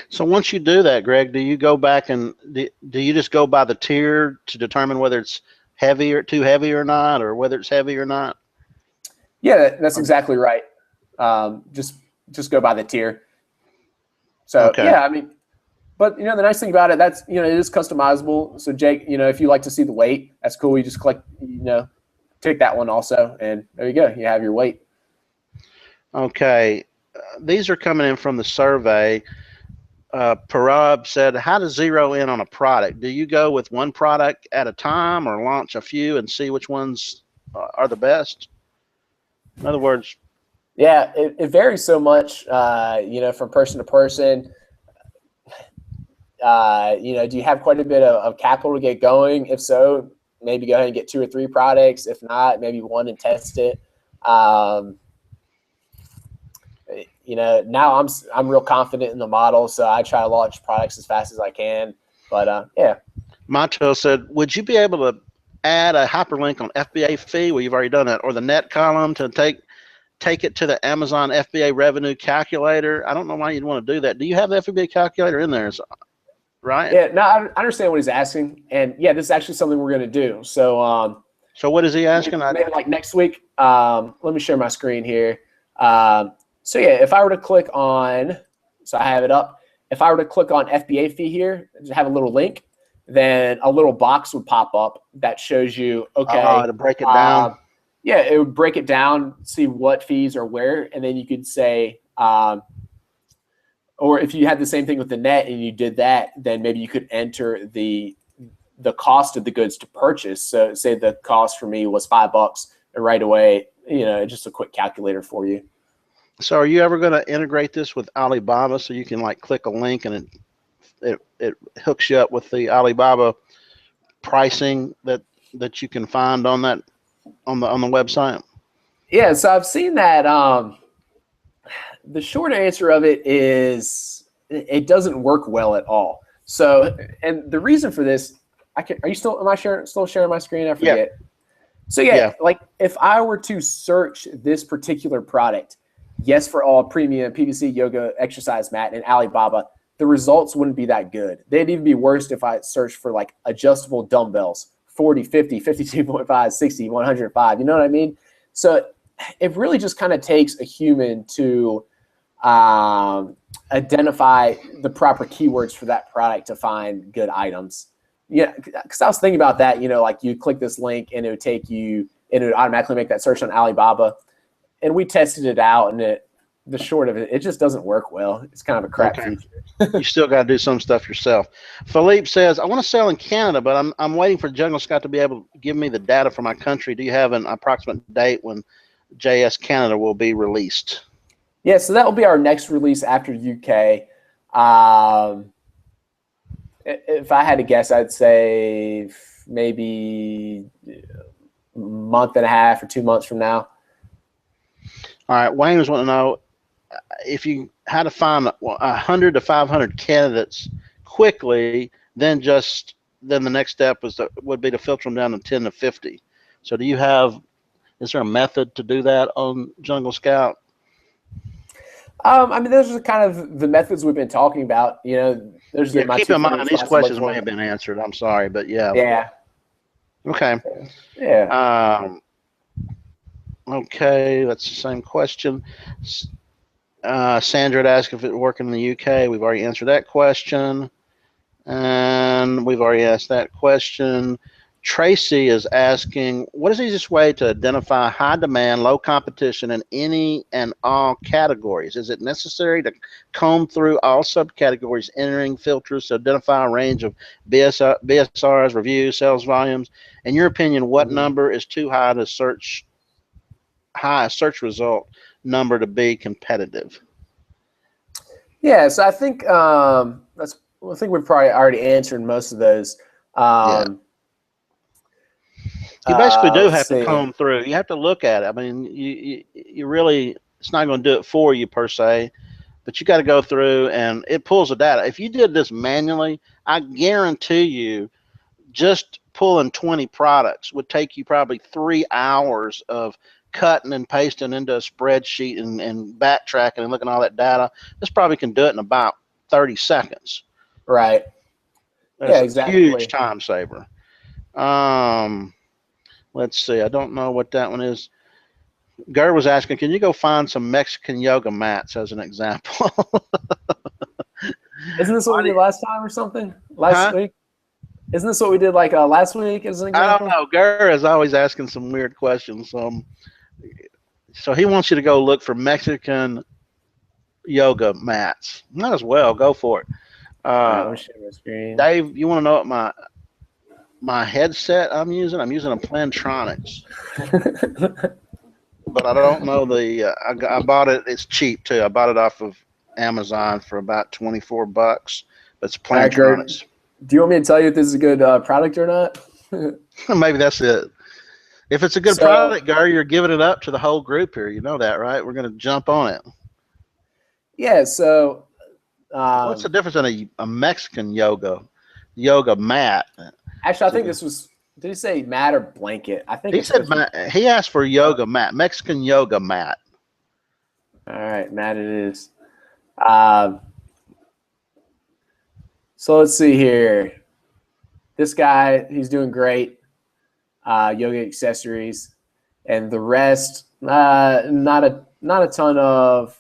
So once you do that, Greg, do you go back and do you just go by the tier to determine whether it's too heavy or not, or whether it's heavy or not? Yeah, that's exactly right. Just go by the tier. So okay. Yeah, I mean, but the nice thing about it, that's it is customizable. So Jake, if you like to see the weight, that's cool. You just click, tick that one also, and there you go. You have your weight. Okay, these are coming in from the survey. Parab said, how to zero in on a product? Do you go with one product at a time or launch a few and see which ones are the best? In other words, yeah, it varies so much, from person to person. Do you have quite a bit of capital to get going? If so, maybe go ahead and get 2 or 3 products. If not, maybe one and test it. Now I'm real confident in the model, so I try to launch products as fast as I can. But yeah. Macho said, would you be able to add a hyperlink on FBA fee? Well, you've already done that, or the net column to take it to the Amazon FBA revenue calculator. I don't know why you'd want to do that. Do you have the FBA calculator in there? Right? Yeah, no, I understand what he's asking, and yeah, this is actually something we're going to do. So, so what is he asking? Maybe like next week. Let me share my screen here. So yeah, if I were to click on, so I have it up. If I were to click on FBA fee here, just have a little link, then a little box would pop up that shows you, okay. To break it down. Yeah, it would break it down, see what fees are where, and then you could say, or if you had the same thing with the net and you did that, then maybe you could enter the cost of the goods to purchase. So say the cost for me was $5, and right away, just a quick calculator for you. So are you ever going to integrate this with Alibaba so you can like click a link and it hooks you up with the Alibaba pricing that you can find on the website? Yeah, so I've seen that. The short answer of it is it doesn't work well at all. So, and the reason for this, are you still, am I still sharing my screen? I Yeah. forget. So yeah, like if I were to search this particular product, Yes for All Premium PVC Yoga Exercise Mat in Alibaba, the results wouldn't be that good. They'd even be worse if I searched for like adjustable dumbbells, 40, 50, 52.5, 60, 105. You know what I mean? So it really just kind of takes a human to identify the proper keywords for that product to find good items. Yeah, because I was thinking about that, you know, like you click this link and it would take you, and it would automatically make that search on Alibaba. And we tested it out, and the short of it, it just doesn't work well. It's kind of a crap feature. You still got to do some stuff yourself. Philippe says, I want to sell in Canada, but I'm waiting for Jungle Scout to be able to give me the data for my country. Do you have an approximate date when JS Canada will be released? Yeah, so that will be our next release after UK. If I had to guess, I'd say maybe a month and a half or 2 months from now. All right. Wayne was wanting to know if you had to find 100 to 500 candidates quickly, then the next step would be to filter them down to 10 to 50. So is there a method to do that on Jungle Scout? I mean, those are kind of the methods we've been talking about. You know, there's keep in mind these questions may have been answered. I'm sorry, but yeah. Yeah. Okay. Yeah. Okay, that's the same question. Sandra had asked if it worked in the UK. We've already answered that question. And we've already asked that question. Tracy is asking, what is the easiest way to identify high demand, low competition in any and all categories? Is it necessary to comb through all subcategories, entering filters to identify a range of BSRs, reviews, sales volumes? In your opinion, what number is too high a search result number to be competitive? Yeah, so I think I think we've probably already answered most of those. You basically do have to comb through. You have to look at it. I mean, you really, it's not going to do it for you per se, but you got to go through and it pulls the data. If you did this manually, I guarantee you just pulling 20 products would take you probably 3 hours of cutting and pasting into a spreadsheet and backtracking and looking at all that data. This probably can do it in about 30 seconds. Right. That's exactly. A huge time saver. Let's see. I don't know what that one is. Ger was asking, can you go find some Mexican yoga mats as an example? Isn't this what we did last time or something? Last week? Isn't this what we did like last week as an example? I don't know. Ger is always asking some weird questions. So he wants you to go look for Mexican yoga mats. Might as well go for it. Let me share my screen. Dave, you want to know what my headset I'm using? I'm using a Plantronics. But I don't know I bought it. It's cheap too. I bought it off of Amazon for about $24, but it's Plantronics. Do you want me to tell you if this is a good product or not? Maybe that's it. If it's a good product, Gar, you're giving it up to the whole group here. You know that, right? We're going to jump on it. Yeah. So, what's the difference in a Mexican yoga mat? Actually, I think this was. Did he say mat or blanket? I think he said he asked for yoga mat, Mexican yoga mat. All right, mat it is. So let's see here. This guy, he's doing great. Yoga accessories, and the rest, not a ton of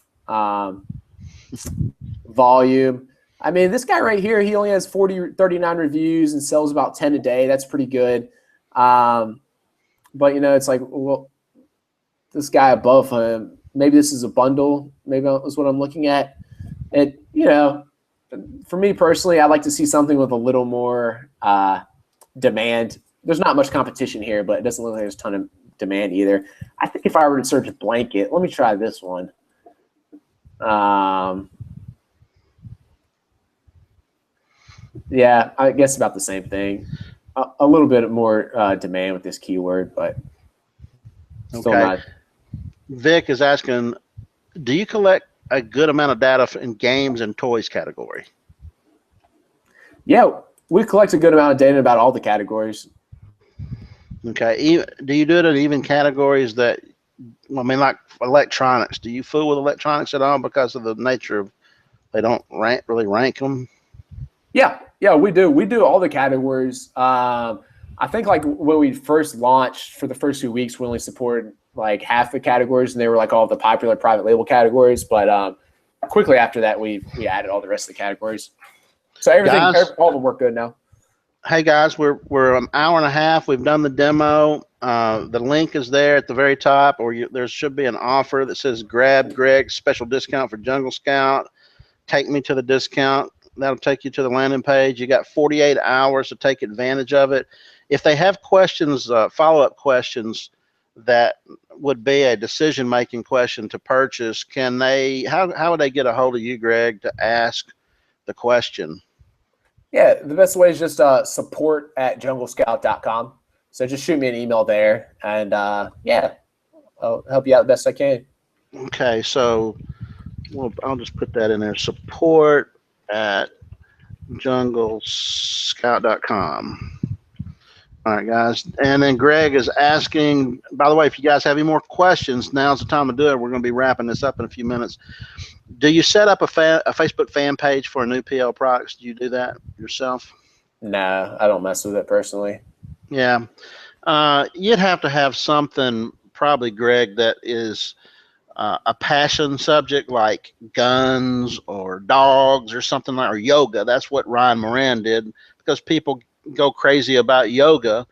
volume. I mean, this guy right here, he only has 39 reviews and sells about 10 a day. That's pretty good. But, you know, it's like, well, this guy above him, maybe this is a bundle. Maybe that's what I'm looking at. And, you know, for me personally, I'd like to see something with a little more demand. There's not much competition here, but it doesn't look like there's a ton of demand either. I think if I were to search a blanket, let me try this one. Yeah, I guess about the same thing. A little bit more demand with this keyword, but still not. Vic is asking, do you collect a good amount of data in games and toys category? Yeah, we collect a good amount of data about all the categories. Okay. Do you do it in even categories that, I mean, like electronics? Do you fool with electronics at all because of the nature of they don't really rank them? Yeah, we do. We do all the categories. I think like when we first launched for the first 2 weeks, we only supported like half the categories, and they were like all the popular private label categories. But quickly after that, we added all the rest of the categories. So Guys, all of them work good now. hey guys, we're an hour and a half. We've done the demo. The link is there at the very top, or there should be an offer that says "Grab Greg's special discount for Jungle Scout." Take me to the discount. That'll take you to the landing page. You got 48 hours to take advantage of it. If they have questions, follow-up questions that would be a decision-making question to purchase, can they? How would they get a hold of you, Greg, to ask the question? Yeah, the best way is just support@junglescout.com. So just shoot me an email there, and yeah, I'll help you out the best I can. Okay, so I'll just put that in there. Support at junglescout.com. All right, guys. And then Greg is asking, by the way, if you guys have any more questions, now's the time to do it. We're going to be wrapping this up in a few minutes. Do you set up a Facebook fan page for new PL products? Do you do that yourself? No, I don't mess with it personally. Yeah. You'd have to have something, probably, Greg, that is a passion subject like guns or dogs or something like, or yoga. That's what Ryan Moran did because people go crazy about yoga,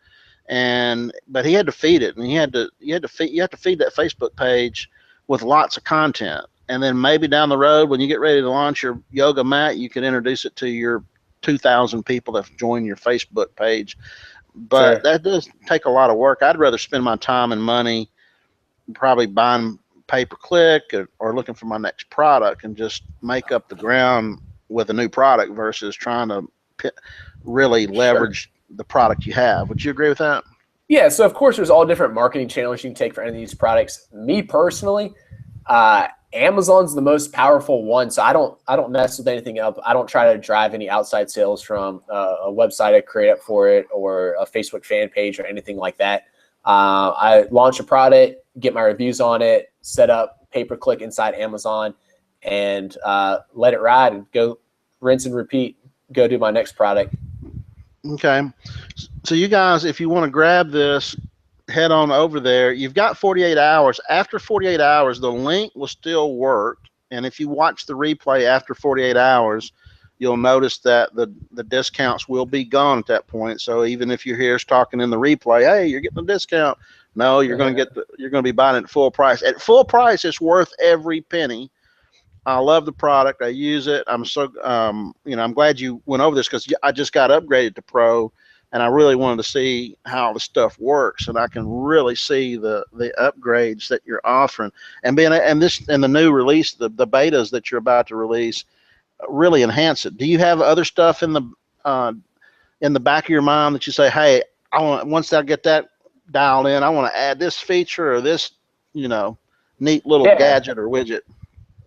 but he had to feed it, and you have to feed that Facebook page with lots of content, and then maybe down the road when you get ready to launch your yoga mat, you can introduce it to your 2,000 people that join your Facebook page. But Sure. that does take a lot of work. I'd rather spend my time and money probably buying pay per click or looking for my next product and just make up the ground with a new product versus trying to really Sure. leverage the product you have. Would you agree with that? Yeah, so of course there's all different marketing channels you can take for any of these products. Me personally, Amazon's the most powerful one, so I don't mess with anything else. I don't try to drive any outside sales from a website I create up for it or a Facebook fan page or anything like that. I launch a product, get my reviews on it, set up pay per click inside Amazon, and let it ride and go rinse and repeat. Go do my next product. Okay. So you guys, if you want to grab this, head on over there. You've got 48 hours. After 48 hours, the link will still work. And if you watch the replay after 48 hours, you'll notice that the discounts will be gone at that point. So even if you're here talking in the replay, hey, you're getting a discount. No, you're going to be buying it at full price. At full price, it's worth every penny. I love the product. I use it. I'm so I'm glad you went over this because I just got upgraded to Pro, and I really wanted to see how the stuff works, and I can really see the upgrades that you're offering, and the new release, the betas that you're about to release, really enhance it. Do you have other stuff uh, in the back of your mind that you say, hey, once I get that dialed in, I want to add this feature or this, neat little Yeah, gadget or widget?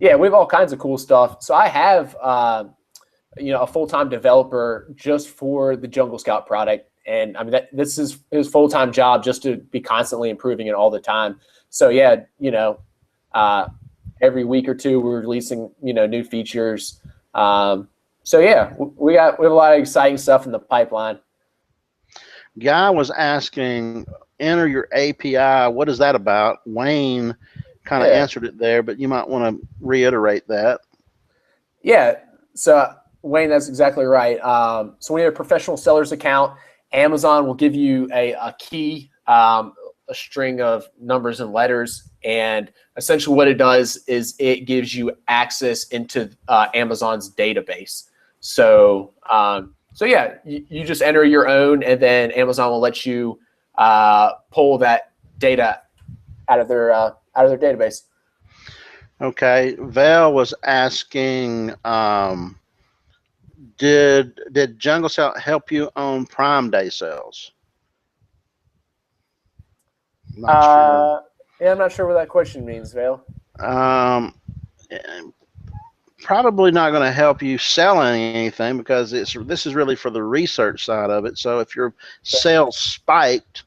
yeah, we have all kinds of cool stuff. So I have a full-time developer just for the Jungle Scout product, and I mean this is his full-time job just to be constantly improving it all the time. So yeah, uh, every week or two we're releasing new features. So yeah, we have a lot of exciting stuff in the pipeline. Guy was asking, enter your API. What is that about? Wayne kind of Yeah, answered it there, but you might want to reiterate that. yeah. So Wayne, that's exactly right. So when you have a professional seller's account, Amazon will give you a key, a string of numbers and letters, and essentially what it does is it gives you access into Amazon's database. So yeah, you just enter your own, and then Amazon will let you pull that data out of their database. Okay. Val was asking, did Jungle Scout help you on Prime Day sales? Not Uh, sure. Yeah, I'm not sure what that question means, Vale. Um, Probably not going to help you selling anything because this is really for the research side of it. So if your sales spiked,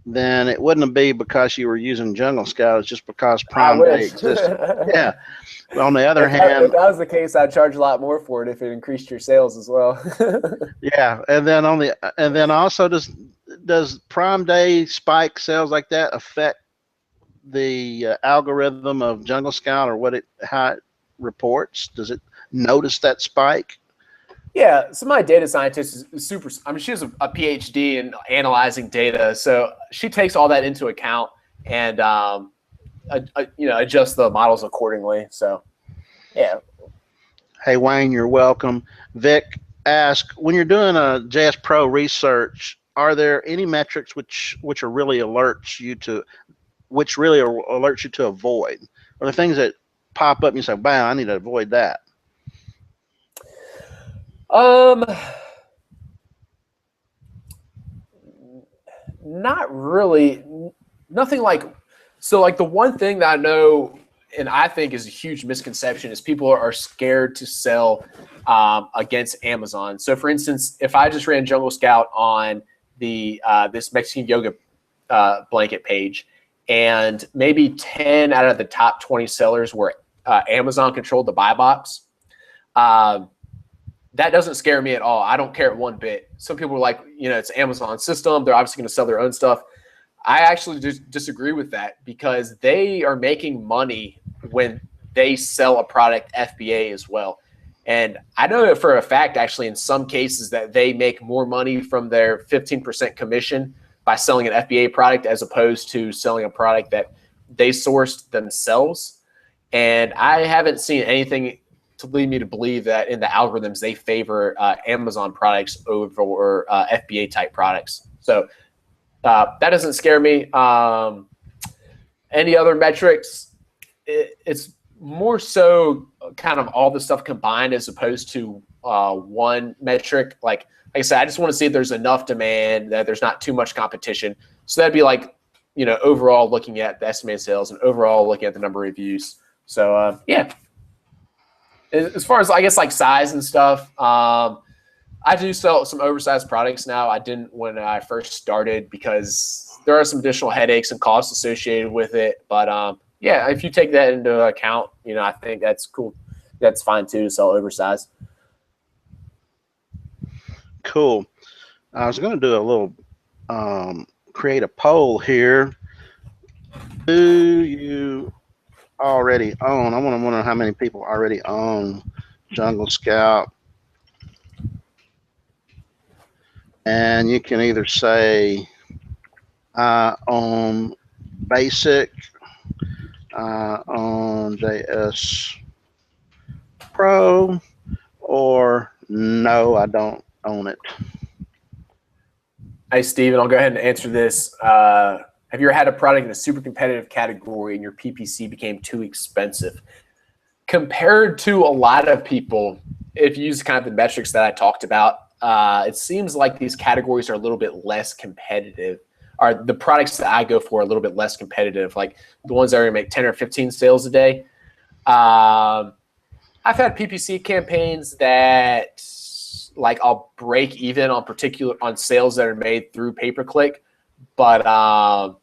then it wouldn't be because you were using Jungle Scout. It's just because I Prime Day wish. existed. Yeah. But on the other If hand, that was the case, I'd charge a lot more for it if it increased your sales as well. yeah, and then also does Prime Day spike sales like that affect the algorithm of Jungle Scout or how it reports? Does it notice that spike? Yeah, so my data scientist is super. I mean, she has a PhD in analyzing data, so she takes all that into account and adjust the models accordingly. So, yeah. Hey Wayne, you're welcome. Vic asked, when you're doing a JS Pro research, are there any metrics which are really alerts you to avoid? Or the things that pop up and you say, "Wow, I need to avoid that." Um, Not really. Nothing like. So, like the one thing that I know and I think is a huge misconception is people are scared to sell against Amazon. So, for instance, if I just ran Jungle Scout on the this Mexican yoga blanket page, and maybe 10 out of the top 20 sellers were Amazon controlled the buy box, that doesn't scare me at all. I don't care one bit. Some people are like, it's Amazon system. They're obviously going to sell their own stuff. I actually disagree with that because they are making money when they sell a product FBA as well. And I know that for a fact, actually, in some cases that they make more money from their 15% commission by selling an FBA product as opposed to selling a product that they sourced themselves. And I haven't seen anything to lead me to believe that in the algorithms they favor Amazon products over FBA type products. So that doesn't scare me. Any other metrics? It's more so kind of all the stuff combined as opposed to one metric. Like I said, I just want to see if there's enough demand, that there's not too much competition. So that'd be like, overall looking at the estimated sales and overall looking at the number of reviews. So yeah. As far as I guess like size and stuff, I do sell some oversized products now. I didn't when I first started because there are some additional headaches and costs associated with it. But yeah, if you take that into account, I think that's cool. That's fine too to sell oversized. Cool. I was going to do a little create a poll here. Do you already own? I want to wonder how many people already own Jungle Scout. And you can either say I own Basic, I own JS Pro, or no, I don't own it. Hey, Steven, I'll go ahead and answer this. Have you ever had a product in a super competitive category and your PPC became too expensive? Compared to a lot of people, if you use kind of the metrics that I talked about, it seems like these categories are a little bit less competitive. Or the products that I go for are a little bit less competitive, like the ones that are going to make 10 or 15 sales a day. I've had PPC campaigns that like I'll break even on sales that are made through pay-per-click, but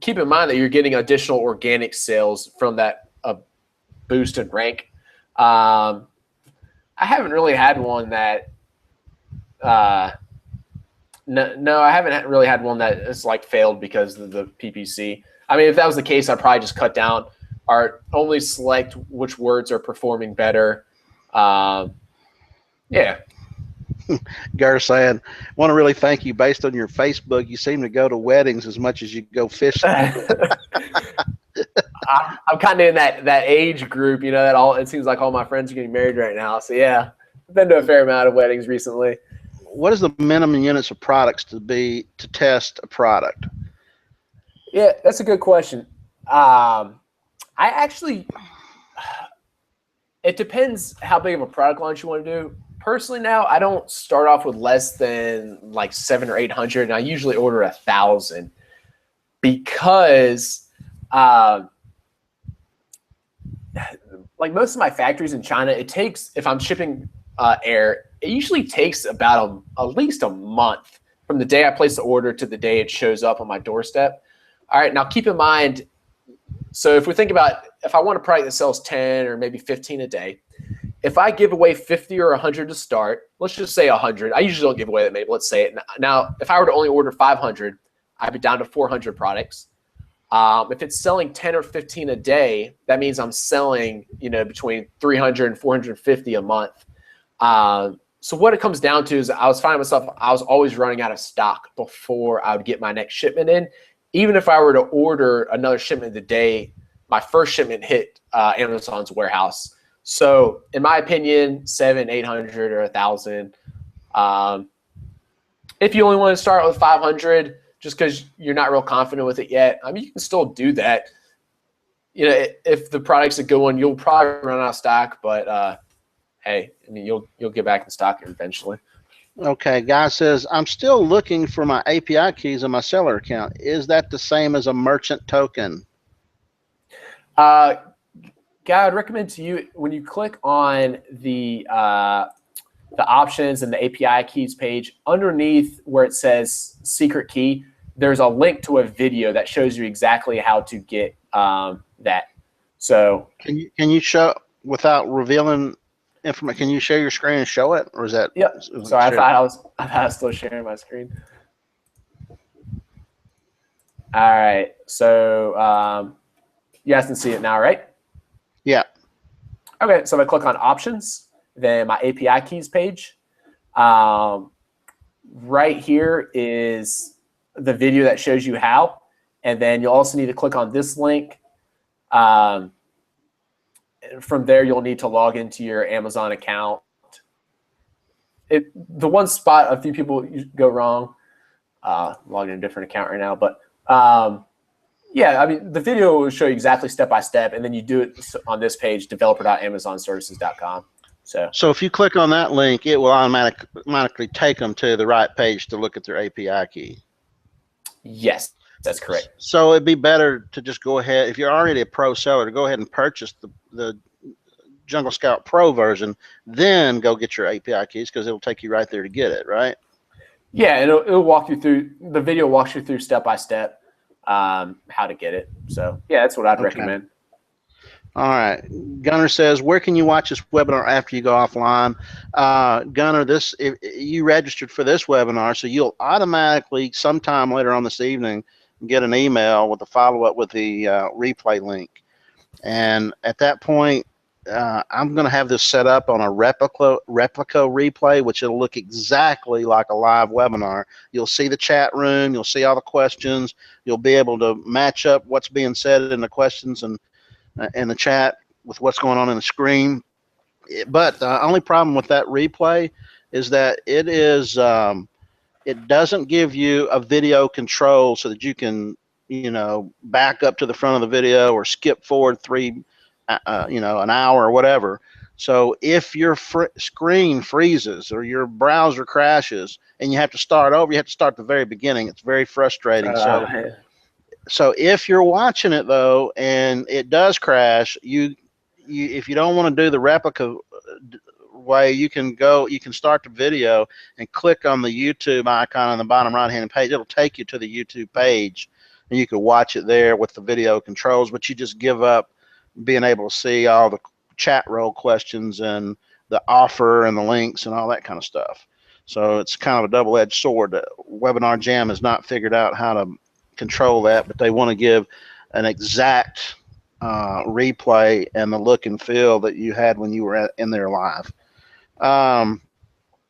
keep in mind that you're getting additional organic sales from that boost in rank. I haven't really had one that no, I haven't really had one that has like failed because of the PPC. I mean, if that was the case, I'd probably just cut down or only select which words are performing better. Yeah. Gar saying, want to really thank you. Based on your Facebook, you seem to go to weddings as much as you go fishing. I'm kind of in that age group, that it seems like all my friends are getting married right now. So yeah, I've been to a fair amount of weddings recently. What is the minimum units of products to test a product? Yeah, that's a good question. I actually, it depends how big of a product launch you want to do. Personally, now I don't start off with less than like 700 or 800, and I usually order 1,000 because Like most of my factories in China, it takes, if I'm shipping air, it usually takes about at least a month from the day I place the order to the day it shows up on my doorstep. All right, now keep in mind, so if we think about, if I want a product that sells 10 or maybe 15 a day, if I give away 50 or 100 to start, let's just say 100. I usually don't give away that many, but let's say it. Now, if I were to only order 500, I'd be down to 400 products. If it's selling 10 or 15 a day, that means I'm selling, between 300 and 450 a month. So what it comes down to is I was finding myself, I was always running out of stock before I would get my next shipment in. Even if I were to order another shipment the day my first shipment hit Amazon's warehouse. So in my opinion, 700, 800 or 1,000. If you only want to start with 500, just because you're not real confident with it yet, I mean, you can still do that. If the product's a good one, you'll probably run out of stock, but hey, I mean, you'll get back in stock eventually. Okay, guy says, I'm still looking for my API keys on my seller account. Is that the same as a merchant token? Guy, I'd recommend to you, when you click on the options and the API keys page, underneath where it says secret key, there's a link to a video that shows you exactly how to get that. So can you show, without revealing information, can you share your screen and show it, or is that? Yep. Sorry, I thought I was still sharing my screen. All right. So you guys can see it now, right? Yeah. Okay. So if I click on options, then my API keys page. Right here is the video that shows you how, and then you'll also need to click on this link. From there, you'll need to log into your Amazon account. The one spot a few people go wrong, logging in a different account right now, but yeah, I mean, the video will show you exactly step by step, and then you do it on this page, developer.amazonservices.com. So if you click on that link, it will automatically take them to the right page to look at their API key. Yes, that's correct. So it'd be better to just go ahead, if you're already a pro seller, to go ahead and purchase the Jungle Scout Pro version, then go get your API keys, because it'll take you right there to get it, right? Yeah, it'll walk you through, the video walks you through step by step how to get it. So yeah, that's what I'd recommend. All right. Gunner says, where can you watch this webinar after you go offline? Gunner, you registered for this webinar, so you'll automatically sometime later on this evening get an email with a follow-up with the replay link. And at that point, I'm going to have this set up on a replica replay, which it'll look exactly like a live webinar. You'll see the chat room. You'll see all the questions. You'll be able to match up what's being said in the questions and in the chat with what's going on in the screen. But the only problem with that replay is that it doesn't give you a video control so that you can, back up to the front of the video or skip forward an hour or whatever. So if your screen freezes or your browser crashes and you have to start over, you have to start the very beginning. It's very frustrating. So if you're watching it though and it does crash, if you don't want to do the replica way, you can start the video and click on the YouTube icon on the bottom right hand page. It'll take you to the YouTube page and you can watch it there with the video controls, but you just give up being able to see all the chat roll questions and the offer and the links and all that kind of stuff. So it's kind of a double-edged sword. Webinar Jam has not figured out how to control that, but they want to give an exact replay and the look and feel that you had when you were in there live.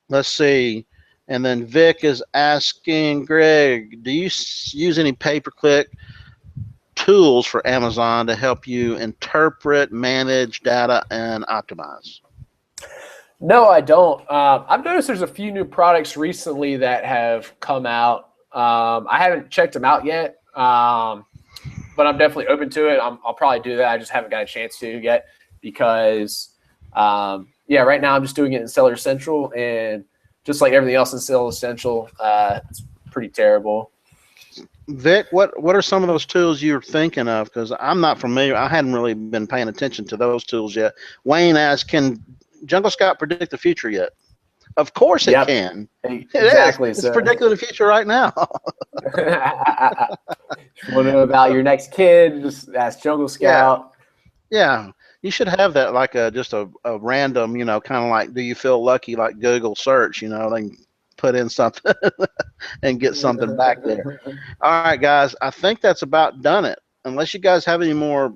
Let's see. And then Vic is asking, Greg, do you use any pay-per-click tools for Amazon to help you interpret, manage data, and optimize? No, I don't. I've noticed there's a few new products recently that have come out. I haven't checked them out yet, but I'm definitely open to it. I'll probably do that. I just haven't got a chance to yet because, right now I'm just doing it in Seller Central, and just like everything else in Seller Central, it's pretty terrible. Vic, what are some of those tools you're thinking of? Because I'm not familiar. I hadn't really been paying attention to those tools yet. Wayne asks, can Jungle Scout predict the future yet? Of course it Yep, can. It is. exactly. It's So, predicting the future right now. if you want to know about your next kid, just ask Jungle Yeah. Scout. Yeah. You should have that like just a random, kind of like, do you feel lucky, like Google search, they can put in something and get something back there. All right, guys, I think that's about done it. Unless you guys have any more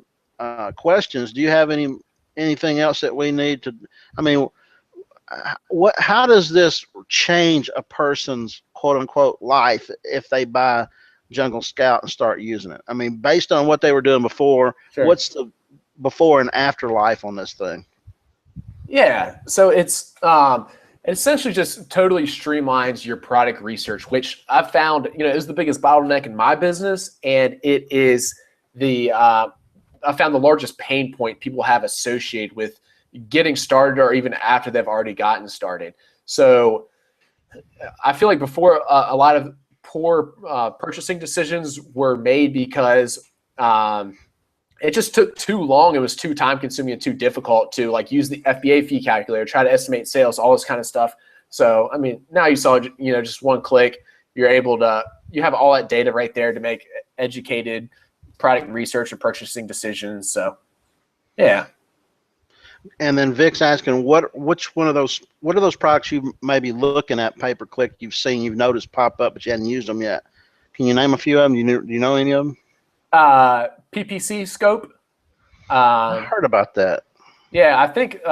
questions, do you have anything else that we need to? I mean, what? How does this change a person's quote unquote life if they buy Jungle Scout and start using it? I mean, based on what they were doing before, Sure. what's the before and after life on this thing? Yeah. So it essentially just totally streamlines your product research, which I've found, is the biggest bottleneck in my business. And it is I found the largest pain point people have associated with getting started or even after they've already gotten started. So I feel like before a lot of poor purchasing decisions were made because it just took too long. It was too time consuming and too difficult to like use the FBA fee calculator, try to estimate sales, all this kind of stuff. So, I mean, now you saw, just one click, you have all that data right there to make educated product research and purchasing decisions. So, yeah. And then Vic's asking, what are those products you may be looking at pay per click you've noticed pop up, but you hadn't used them yet? Can you name a few of them? Do you know any of them? PPC scope. I heard about that. Yeah, I think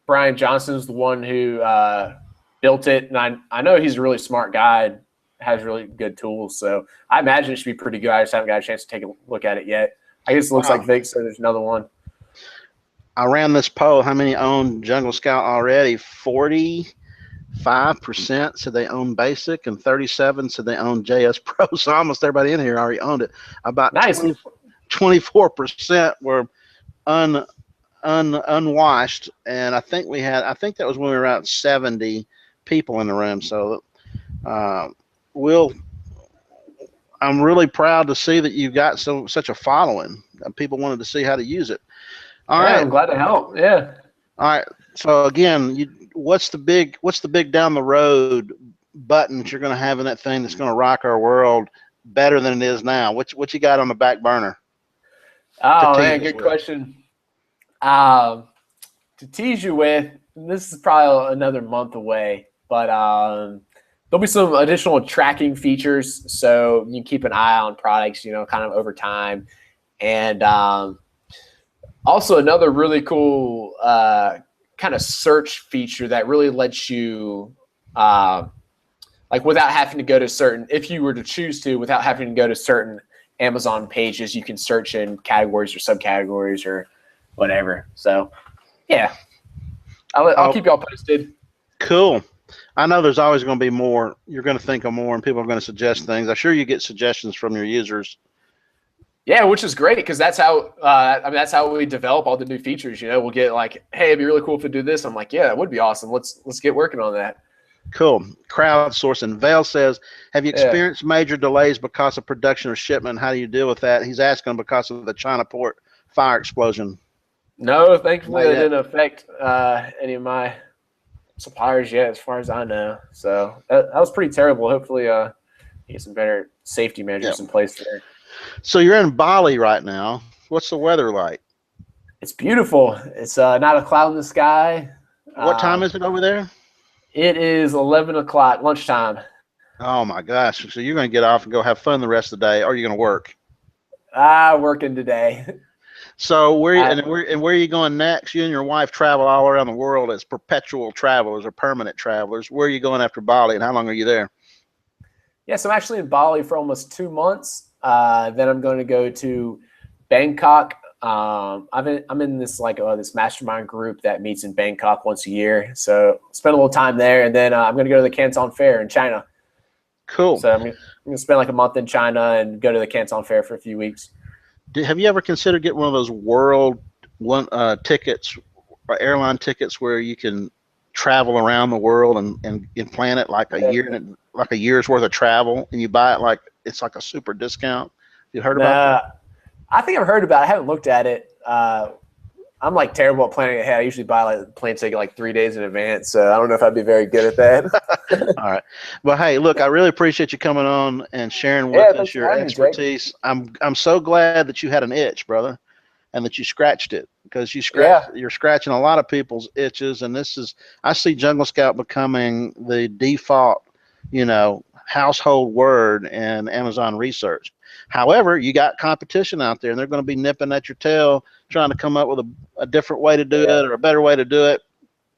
Brian Johnson's the one who built it, and I know he's a really smart guy and has really good tools. So I imagine it should be pretty good. I just haven't got a chance to take a look at it yet. I guess it looks like Vic said there's another one. I ran this poll. How many own Jungle Scout already? 45% said they own Basic, and 37 said they own JS Pro. So almost everybody in here already owned it. About Nice. 24% were unwashed, and I think that was when we were around 70 people in the room. So I'm really proud to see that you got such a following. People wanted to see how to use it. All right. I'm glad to help. Yeah. All right. So again, what's the big down the road button that you're going to have in that thing that's going to rock our world better than it is now? What you got on the back burner? Oh man, good question. To tease you with, this is probably another month away, but there'll be some additional tracking features, so you can keep an eye on products, kind of over time, and also another really cool kind of search feature that really lets you, like without having to go to certain, if you were to choose to, without having to go to certain Amazon pages, you can search in categories or subcategories or whatever. So, yeah, I'll keep y'all posted. Cool. I know there's always going to be more. You're going to think of more, and people are going to suggest things. I'm sure you get suggestions from your users. Yeah, which is great because that's how that's how we develop all the new features. We'll get like, hey, it'd be really cool if we do this. I'm like, yeah, that would be awesome. Let's get working on that. Cool. Crowdsourcing. Vale says, have you experienced major delays because of production or shipment? How do you deal with that? He's asking because of the China port fire explosion. No, thankfully it didn't affect any of my suppliers yet, as far as I know. So that was pretty terrible. Hopefully, get some better safety measures in place there. So you're in Bali right now. What's the weather like? It's beautiful. It's not a cloud in the sky. What time is it over there? It is 11 o'clock, lunchtime. Oh my gosh! So you're going to get off and go have fun the rest of the day, or are you going to work? Working today. So where are you going next? You and your wife travel all around the world as perpetual travelers or permanent travelers. Where are you going after Bali, and how long are you there? Yes, I'm actually in Bali for almost 2 months. Then I'm going to go to Bangkok. I'm in this this mastermind group that meets in Bangkok once a year. So spend a little time there, and then I'm going to go to the Canton Fair in China. Cool. So I'm going to spend like a month in China and go to the Canton Fair for a few weeks. Have you ever considered getting one of those world tickets or airline tickets where you can travel around the world and plan it like a year, like a year's worth of travel, and you buy it like it's like a super discount. You heard about Nah, that? I think I've heard about it. I haven't looked at it. I'm like terrible at planning ahead. I usually buy like plane ticket like 3 days in advance, so I don't know if I'd be very good at that. All right. Well, hey, look, I really appreciate you coming on and sharing with Yeah, us thanks for your having me, Jake. expertise. I'm so glad that you had an itch, brother, and that you scratched it, because Yeah, you're scratching a lot of people's itches, and this is, I see Jungle Scout becoming the default, household word in Amazon research. However, you got competition out there, and they're going to be nipping at your tail, trying to come up with a different way to do yeah. it or a better way to do it.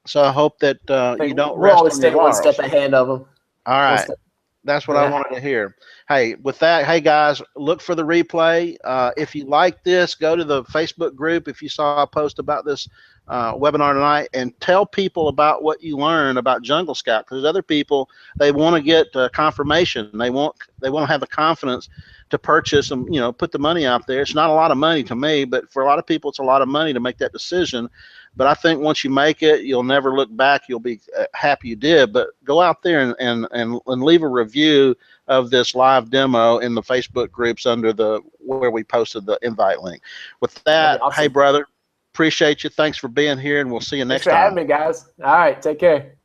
So I hope that I you think don't we'll rest always on your stay one step laurels. ahead of them. All One right. step. That's what I Yeah. wanted to hear. Hey, with that, hey guys, look for the replay. If you like this, go to the Facebook group if you saw a post about this webinar tonight, and tell people about what you learned about Jungle Scout, because other people, they want to get confirmation. They want to have the confidence to purchase and put the money out there. It's not a lot of money to me, but for a lot of people, it's a lot of money to make that decision. But I think once you make it, you'll never look back. You'll be happy you did. But go out there and leave a review of this live demo in the Facebook groups under the where we posted the invite link. With That'd be that, hey awesome. brother, appreciate you. Thanks for being here, and we'll see you Thanks next for having time. me, guys. All right, take care.